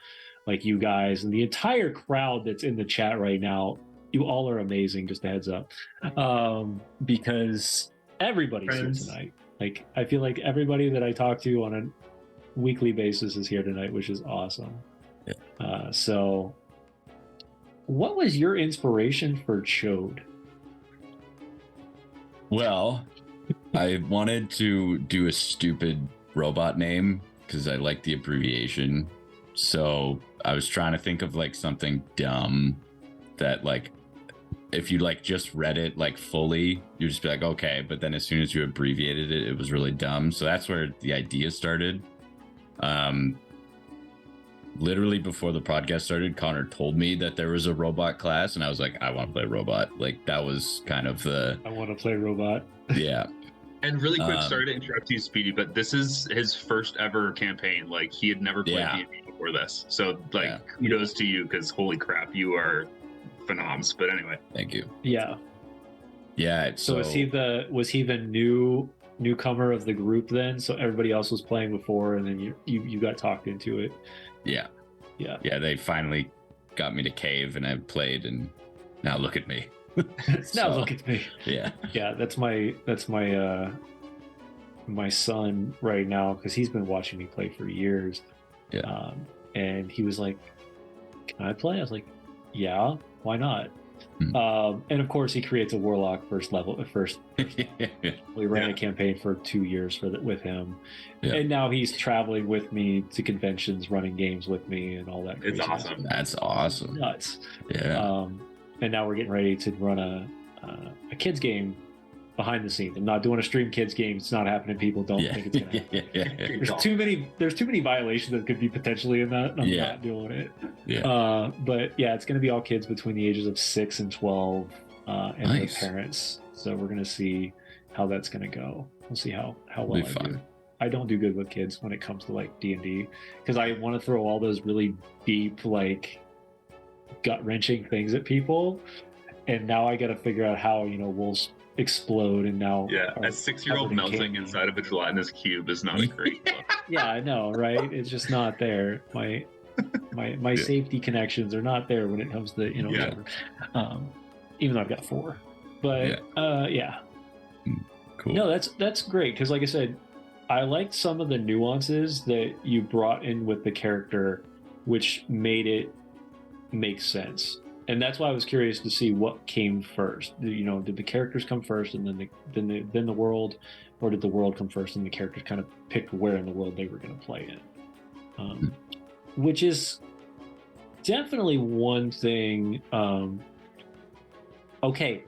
like you guys and the entire crowd that's in the chat right now. You all are amazing, just a heads up, because everybody's here tonight. Like I feel like everybody that I talk to on a weekly basis is here tonight, which is awesome. So what was your inspiration for Chode? Well, I wanted to do a stupid robot name because I like the abbreviation. So I was trying to think of like something dumb that like if you like just read it like fully, you'd just be like, okay. But then as soon as you abbreviated it, it was really dumb. So that's where the idea started. Literally before the podcast started, Connor told me that there was a robot class, and I was like, I want to play robot. Like that was kind of the I want to play robot. Yeah. And really quick, sorry to interrupt you, Speedy, but this is his first ever campaign. Like he had never played D&D before this. So like kudos to you, because holy crap, you are phenoms. But anyway. Thank you. Yeah. Yeah. So was he the newcomer of the group then? So everybody else was playing before, and then you got talked into it. Yeah. They finally got me to cave, and I played, and now look at me. Look at me. Yeah. That's my my son right now, because he's been watching me play for years. Yeah. And he was like, "Can I play?" I was like, "Yeah, why not?" And of course, he creates a warlock first level. We ran a campaign for 2 years with him, and now he's traveling with me to conventions, running games with me, and all that. It's awesome. That's awesome. Nuts. Yeah. And now we're getting ready to run a kids game behind the scenes. I'm not doing a stream kids game. It's not happening. People don't think it's gonna happen. There's too many violations that could be potentially in that. I'm not doing it. But it's going to be all kids between the ages of 6 and 12, and their parents. So we're going to see how that's going to go. We'll see how well I do. I don't do good with kids when it comes to like D&D, because I want to throw all those really deep, like gut-wrenching things at people, and now I got to figure out how wolves explode, and now a 6-year-old melting inside of a gelatinous cube is not a great look. Yeah, I know, right? It's just not there. My safety connections are not there when it comes to whatever. Even though I've got 4, but cool. No, that's great, because like I said, I liked some of the nuances that you brought in with the character, which made it make sense. And that's why I was curious to see what came first. Did the characters come first, and then the world, or did the world come first and the characters kind of picked where in the world they were going to play in? Which is definitely one thing. Okay,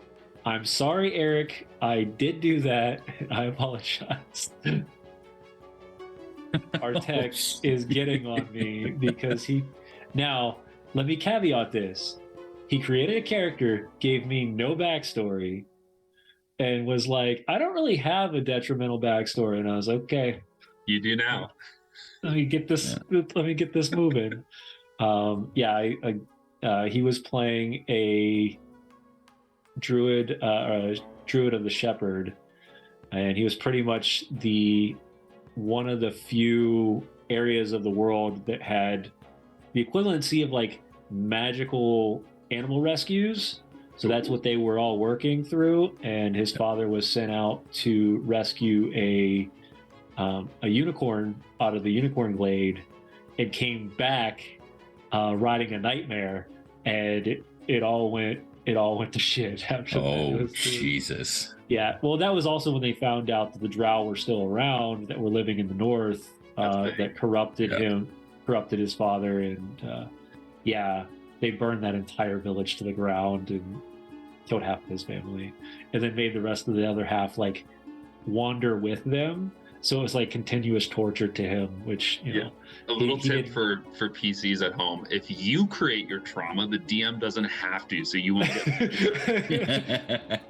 I'm sorry, Eric. I did do that. I apologize. Our tech is getting on me because Now, let me caveat this. He created a character, gave me no backstory, and was like, I don't really have a detrimental backstory. And I was like, okay, You do now. let me get this moving. He was playing a druid, druid of the shepherd, and he was pretty much one of the few areas of the world that had the equivalency of like magical animal rescues. So that's what they were all working through, and his father was sent out to rescue a unicorn out of the unicorn glade, and came back riding a nightmare, and it all went to shit after that. Oh, Jesus. Yeah, well, that was also when they found out that the drow were still around, that were living in the north, that corrupted his father, and they burned that entire village to the ground and killed half of his family, and then made the rest of the other half like wander with them. So it was like continuous torture to him, which you know. A little tip for PCs at home: if you create your trauma, the DM doesn't have to, so you won't get.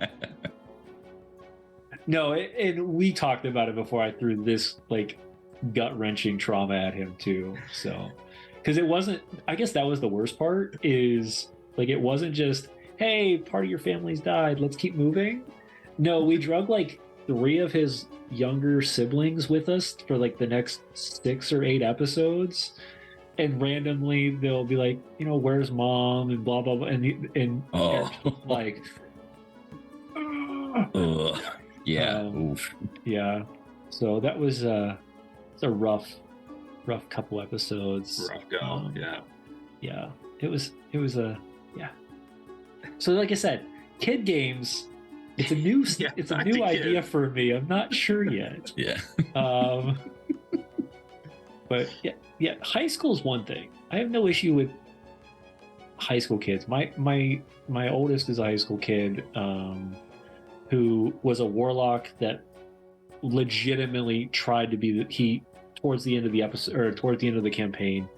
No, and we talked about it before. I threw this like gut-wrenching trauma at him too. So, because it wasn't, I guess that was the worst part, is like it wasn't just, hey, part of your family's died, let's keep moving. No, we drug like 3 of his younger siblings with us for like the next 6 or 8 episodes, and randomly they'll be like, you know, where's mom, and blah blah blah, and like oof. Yeah, so that was it's a rough couple episodes. Rough go. Yeah, it was so like I said, kid games, it's a new it's a new idea for me. I'm not sure yet. Yeah. But yeah, high school is one thing. I have no issue with high school kids. My oldest is a high school kid who was a warlock that legitimately tried to be towards the end of the episode, or towards the end of the campaign,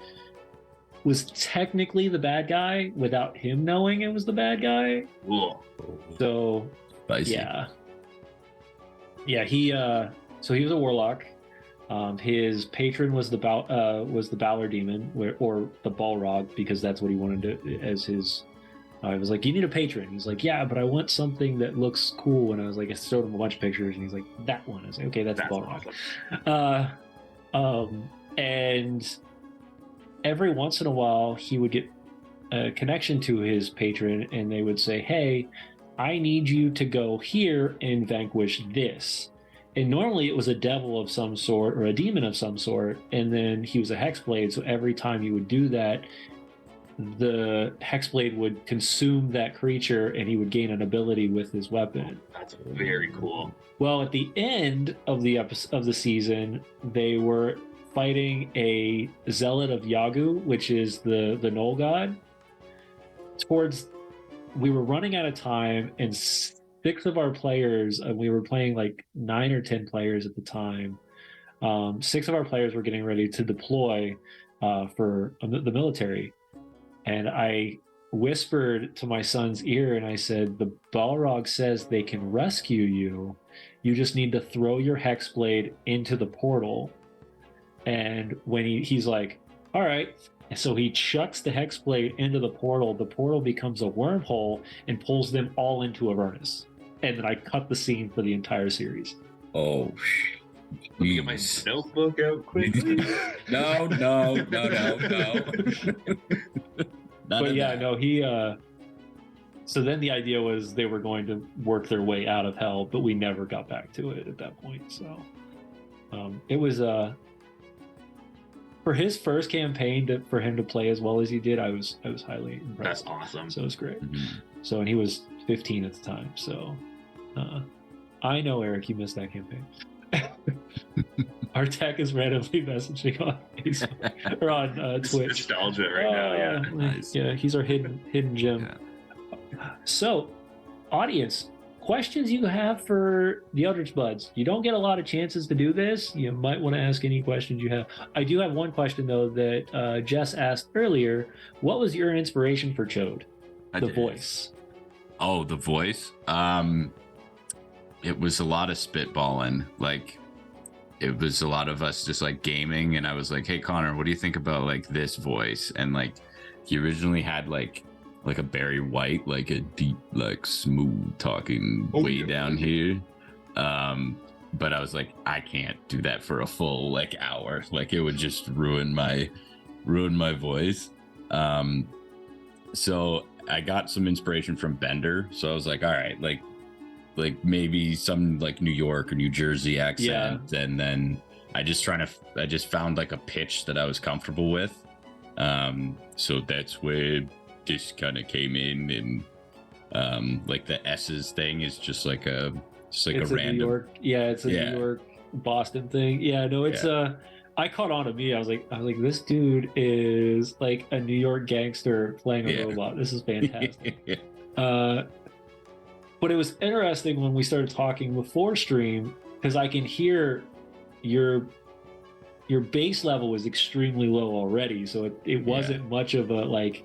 was technically the bad guy without him knowing it was the bad guy. Cool. So Spicy. He so he was a warlock. His patron was the Balor demon, or the Balrog, because that's what he wanted to as his. I was like, you need a patron. He's like, yeah, but I want something that looks cool. And I was like, I showed him a bunch of pictures, and he's like, that one. I was like, okay, that's Balrog. Awesome. And every once in a while, he would get a connection to his patron, and they would say, hey, I need you to go here and vanquish this. And normally it was a devil of some sort or a demon of some sort, and then he was a hexblade, so every time he would do that, the hexblade would consume that creature, and he would gain an ability with his weapon. That's very cool. Well, at the end of the season, they were fighting a zealot of Yagu, which is the Knoll god. We were running out of time, and 6 of our players, and we were playing like 9 or 10 players at the time. 6 of our players were getting ready to deploy for the military. And I whispered to my son's ear, and I said, the Balrog says they can rescue you. You just need to throw your hexblade into the portal. And when he's like, all right. And so he chucks the hexblade into the portal becomes a wormhole and pulls them all into Avernus. And then I cut the scene for the entire series. Oh, Let me get my notebook out quickly. No. But yeah, no, he so then the idea was they were going to work their way out of hell, but we never got back to it at that point. So it was for his first campaign for him to play as well as he did, I was highly impressed. That's awesome. So it was great. Mm-hmm. So, and he was 15 at the time. So I know, Eric, you missed that campaign. Our tech is randomly messaging on Facebook or on Twitch. Nostalgia right now, yeah. Nice. Yeah, he's our hidden gem. Yeah. So, audience, questions you have for the Eldritch Buds. You don't get a lot of chances to do this. You might want to ask any questions you have. I do have one question, though, that Jess asked earlier. What was your inspiration for Chode? The voice. Oh, the voice? It was a lot of spitballing. Like, it was a lot of us just like gaming, and I was like, hey, Connor, what do you think about like this voice? And like, he originally had like a Barry White, like a deep, like smooth talking way down here. But I was like, I can't do that for a full like hour. Like, it would just ruin my voice. So I got some inspiration from Bender. So I was like, all right, like maybe some like New York or New Jersey accent. Yeah. And then I just found like a pitch that I was comfortable with. So that's where this kind of came in, and like the S's thing is just like a random New York, it's a New York Boston thing. Yeah, no, it's I caught on to me. I was like, this dude is like a New York gangster playing a robot. This is fantastic. But it was interesting when we started talking before stream, because I can hear your base level was extremely low already, so it wasn't much of a like.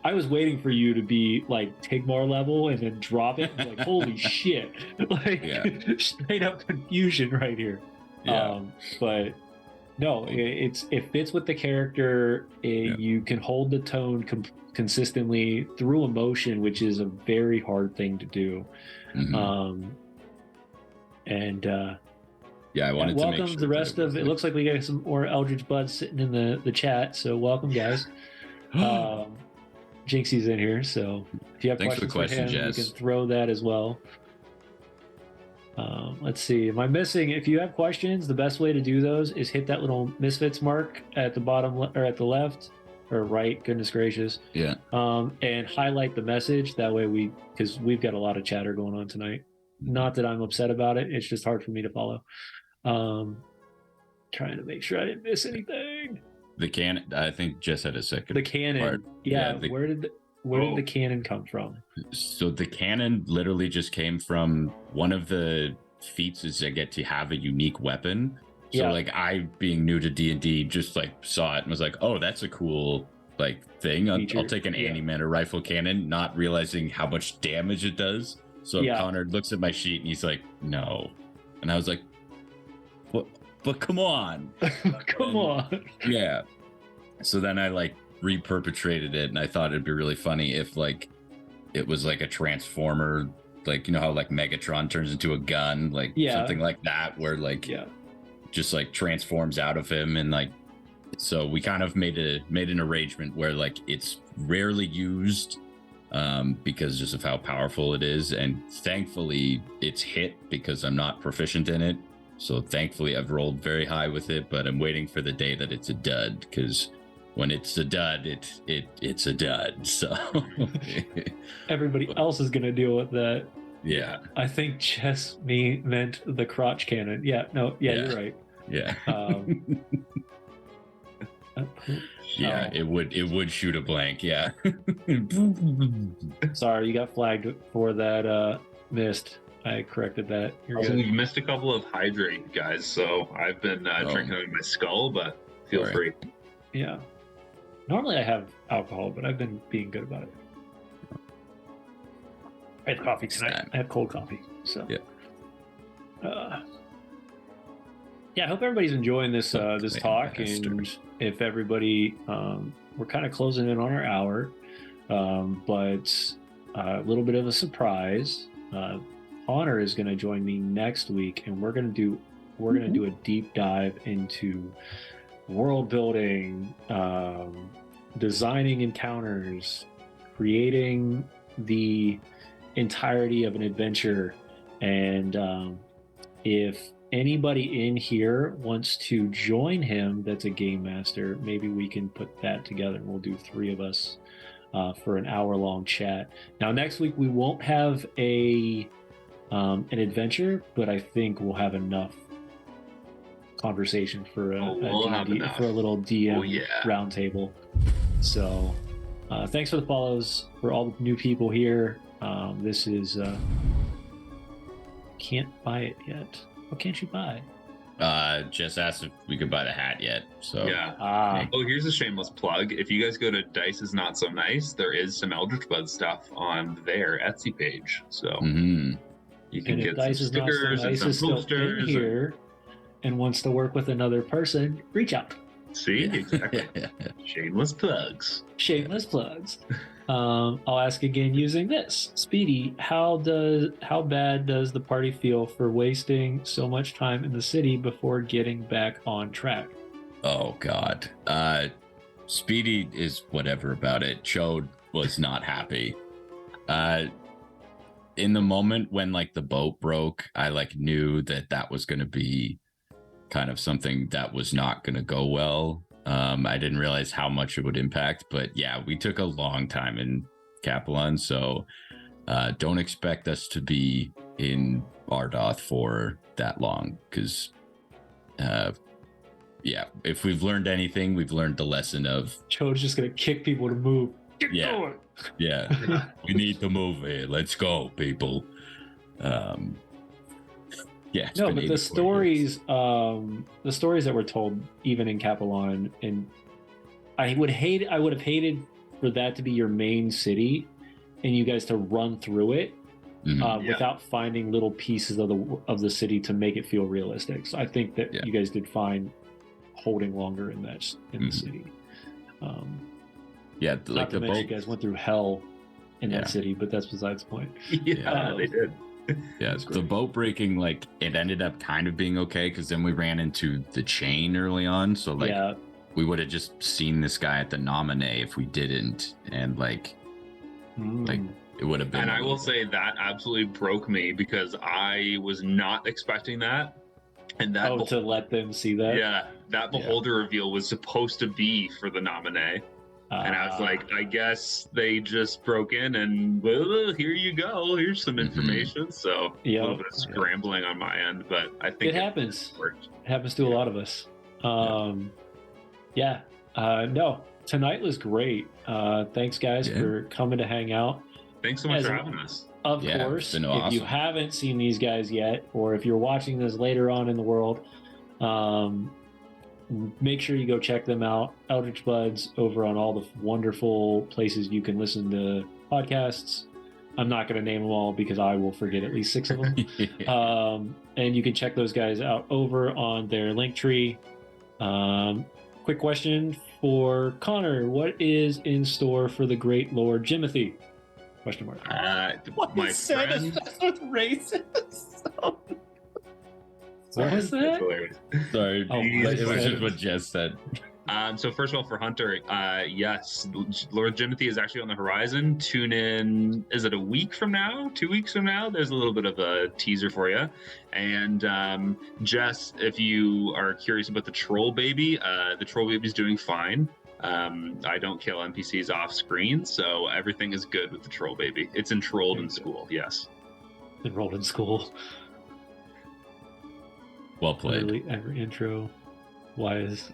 I was waiting for you to be like Tigmar level and then drop it. Like, holy shit! Like straight up confusion right here. Yeah. But no, it fits with the character. You can hold the tone consistently through emotion, which is a very hard thing to do. Mm-hmm. I wanted to welcome the rest of it. Looks like we got some more Eldritch Buds sitting in the chat, so welcome, guys. Jinxie's in here, so if you have questions for him, Jess, you can throw that as well. Let's see. Am I missing? If you have questions, the best way to do those is hit that little Misfits mark at the bottom or at the left or right. Goodness gracious. Yeah. And highlight the message. That way because we've got a lot of chatter going on tonight. Not that I'm upset about it. It's just hard for me to follow. Trying to make sure I didn't miss anything. The cannon. I think Jess had a second. The cannon. Part. Yeah. Where did the cannon come from? So the cannon literally just came from one of the feats is I get to have a unique weapon. So like I, being new to D&D, just like saw it and was like, oh, that's a cool like thing. I'll take an antimatter rifle cannon, not realizing how much damage it does. So Connor looks at my sheet and he's like, no. And I was like, what? But come on. Come on. Yeah. So then I like reperpetrated it, and I thought it'd be really funny if like it was like a transformer, like, you know how like Megatron turns into a gun, like something like that, where like just like transforms out of him. And like, so we kind of made an arrangement where like it's rarely used because just of how powerful it is, and thankfully it's hit because I'm not proficient in it. So thankfully I've rolled very high with it, but I'm waiting for the day that it's a dud, because when it's a dud, it's a dud. So everybody else is gonna deal with that. Yeah. I think Jess meant the crotch cannon. Yeah, you're right. Yeah. Yeah, it would shoot a blank. Yeah. Sorry, you got flagged for that missed. I corrected that. Also, we've missed a couple of hydrate guys, so I've been drinking out of my skull, but feel free. Yeah. Normally I have alcohol, but I've been being good about it. I had coffee tonight. I had cold coffee. So I hope everybody's enjoying this talk. And if everybody, we're kind of closing in on our hour, but a little bit of a surprise. Connor is going to join me next week, and we're going to do a deep dive into world building, designing encounters, creating the entirety of an adventure. And if anybody in here wants to join him that's a game master, maybe we can put that together, and we'll do 3 of us for an hour-long chat. Now, next week we won't have an adventure, but I think we'll have enough conversation for a little DM roundtable. So thanks for the follows for all the new people here. This is can't buy it yet. What can't you buy? Just asked if we could buy the hat yet. So Yeah. Ah, Oh, here's a shameless plug. If you guys go to Dice is Not So Nice, there is some Eldritch Bud stuff on their Etsy page. So mhm. you can and if get Dice some is Not So stickers and Nice some is still in posters. and- here and wants to work with another person, reach out. See, Yeah. exactly. Shameless plugs. Shameless plugs. I'll ask again using this. Speedy, how bad does the party feel for wasting so much time in the city before getting back on track? Oh God. Speedy is whatever about it. Chode was not happy. In the moment when like the boat broke, I like knew that was going to be kind of something that was not going to go well. I didn't realize how much it would impact, but yeah, we took a long time in Capelon, so don't expect us to be in Bardoth for that long, because yeah, if we've learned anything, we've learned the lesson of Chode's just gonna kick people to move. Get Yeah. going. yeah, we need to move here. Let's go, people. Yeah, it's No, been but the 84 years. stories that were told even in Capelon, and I would have hated for that to be your main city and you guys to run through it Mhm. Yeah. without finding little pieces of the city to make it feel realistic. So I think that Yeah. you guys did fine holding longer in the Mhm. city. Yeah, Not like to the mention boat. you guys went through hell in Yeah. that city, but that's besides the point. Yeah, they did. Yeah, That's the great. boat breaking, like it ended up kind of being okay because then we ran into the chain early on. So like yeah, we would have just seen this guy at the nominee if we didn't, and like like it would have been. And a I will little- say that absolutely broke me because I was not expecting that. And that to let them see that. yeah, that beholder reveal was supposed to be for the nominee. And I was like, I guess they just broke in and well, here you go. Here's some Mhm. information. So a little Yep. bit of scrambling on my end, but I think It happens. worked. It happens to a lot of us. No, tonight was great. Thanks, guys, Yeah. for coming to hang out. Thanks so much As for a- having us. Of Yeah, it's course, been if you awesome. haven't seen these guys yet, or if you're watching this later on in the world, make sure you go check them out. Eldritch Buds over on all the wonderful places you can listen to podcasts. I'm not going to name them all because I will forget at least 6 of them. And you can check those guys out over on their link tree. Quick question for Connor: what is in store for the great Lord Jimothy? Question mark. My friend. with racism? What was that? Hilarious. Sorry, Oh, it was my just what Jess said. So first of all, for Hunter, yes, Lord Jimothy is actually on the horizon. Tune in. Is it a week from now? 2 weeks from now? There's a little bit of a teaser for you. And Jess, if you are curious about the troll baby is doing fine. I don't kill NPCs off screen, so everything is good with the troll baby. It's enrolled in school. Yes. Enrolled in school. Well played. Literally every intro. Why is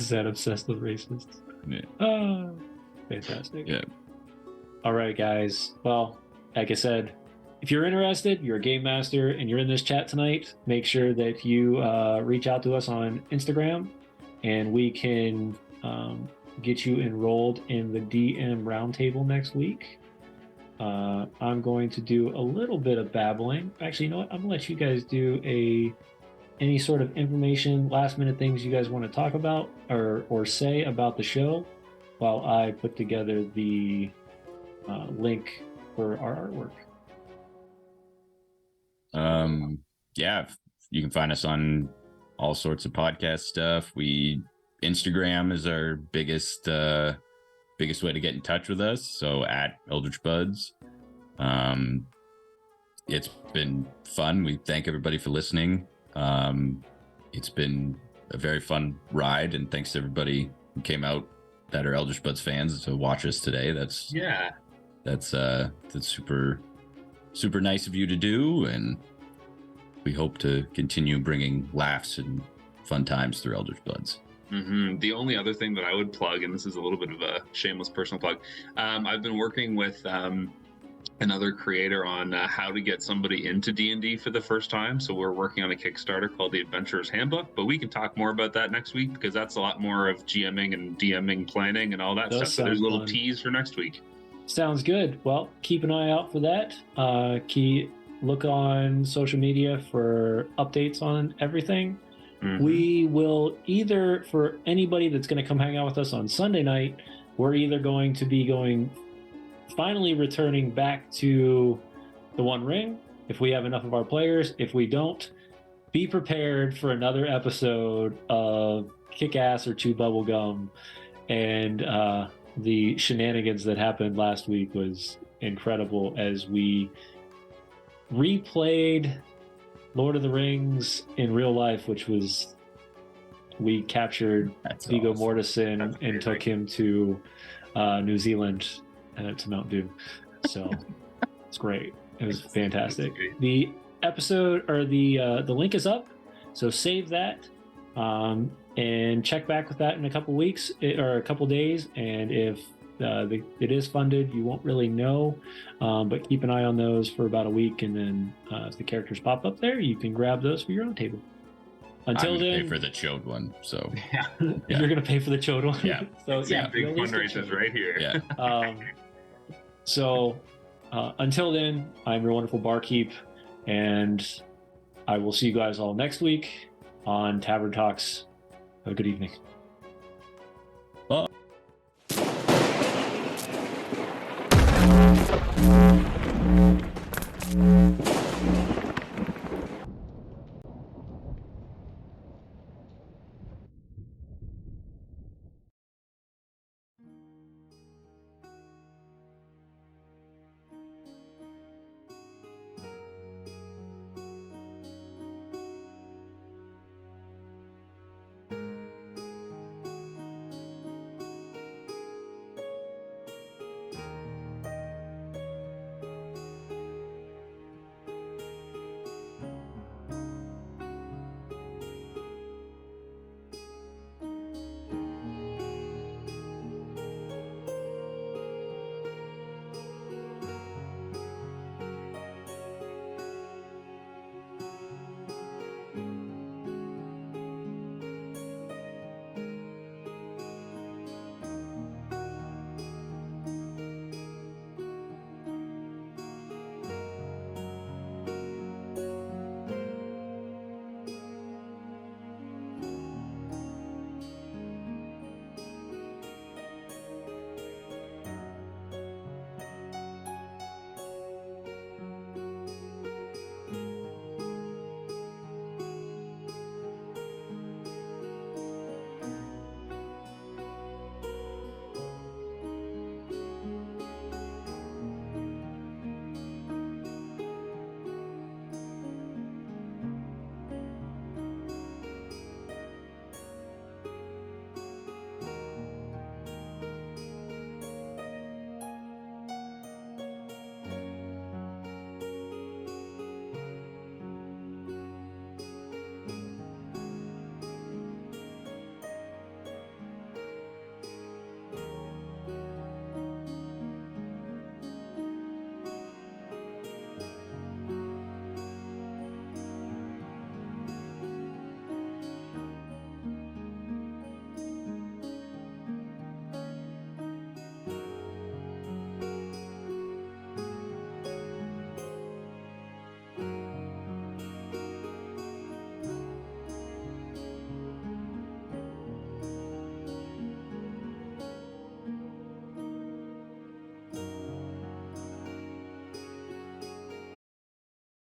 that obsessed with racists? Yeah. Ah, fantastic. Yeah. All right, guys. Well, like I said, if you're interested, you're a game master, and you're in this chat tonight, make sure that you reach out to us on Instagram, and we can get you enrolled in the DM roundtable next week. I'm going to do a little bit of babbling. Actually, you know what? I'm gonna let you guys do any sort of information, last minute things you guys want to talk about or say about the show, while I put together the link for our artwork. Yeah, you can find us on all sorts of podcast stuff. Instagram is our biggest way to get in touch with us. So at Eldritch Buds. It's been fun. We thank everybody for listening. It's been a very fun ride, and thanks to everybody who came out that are Eldritch Buds fans to watch us today. That's super nice of you to do, and we hope to continue bringing laughs and fun times through Eldritch Buds. Mm-hmm. The only other thing that I would plug, and this is a little bit of a shameless personal plug, I've been working with another creator on how to get somebody into D&D for the first time. So we're working on a Kickstarter called The Adventurer's Handbook, but we can talk more about that next week because that's a lot more of GMing and DMing planning and all that stuff. So there's a little tease for next week. Sounds good. Well, keep an eye out for that. Look on social media for updates on everything. Mm-hmm. We will either, for anybody that's going to come hang out with us on Sunday night, we're either going to be finally returning back to the One Ring if we have enough of our players. If we don't, be prepared for another episode of Kick-Ass or Chew Bubblegum. And the shenanigans that happened last week was incredible as we replayed Lord of the Rings in real life, which was, we captured Viggo Mortensen and took him to New Zealand to Mount Doom. So it's great. It was fantastic. The episode, or the link is up, so save that and check back with that in a couple weeks or a couple days. And if it is funded, you won't really know, but keep an eye on those for about a week, and then if the characters pop up there, you can grab those for your own table. Until then, pay for the chode one. So you're gonna pay for the chode one. Yeah. So big fundraisers right here. Yeah. So until then, I'm your wonderful barkeep, and I will see you guys all next week on Tavern Talks. Have a good evening. Bye.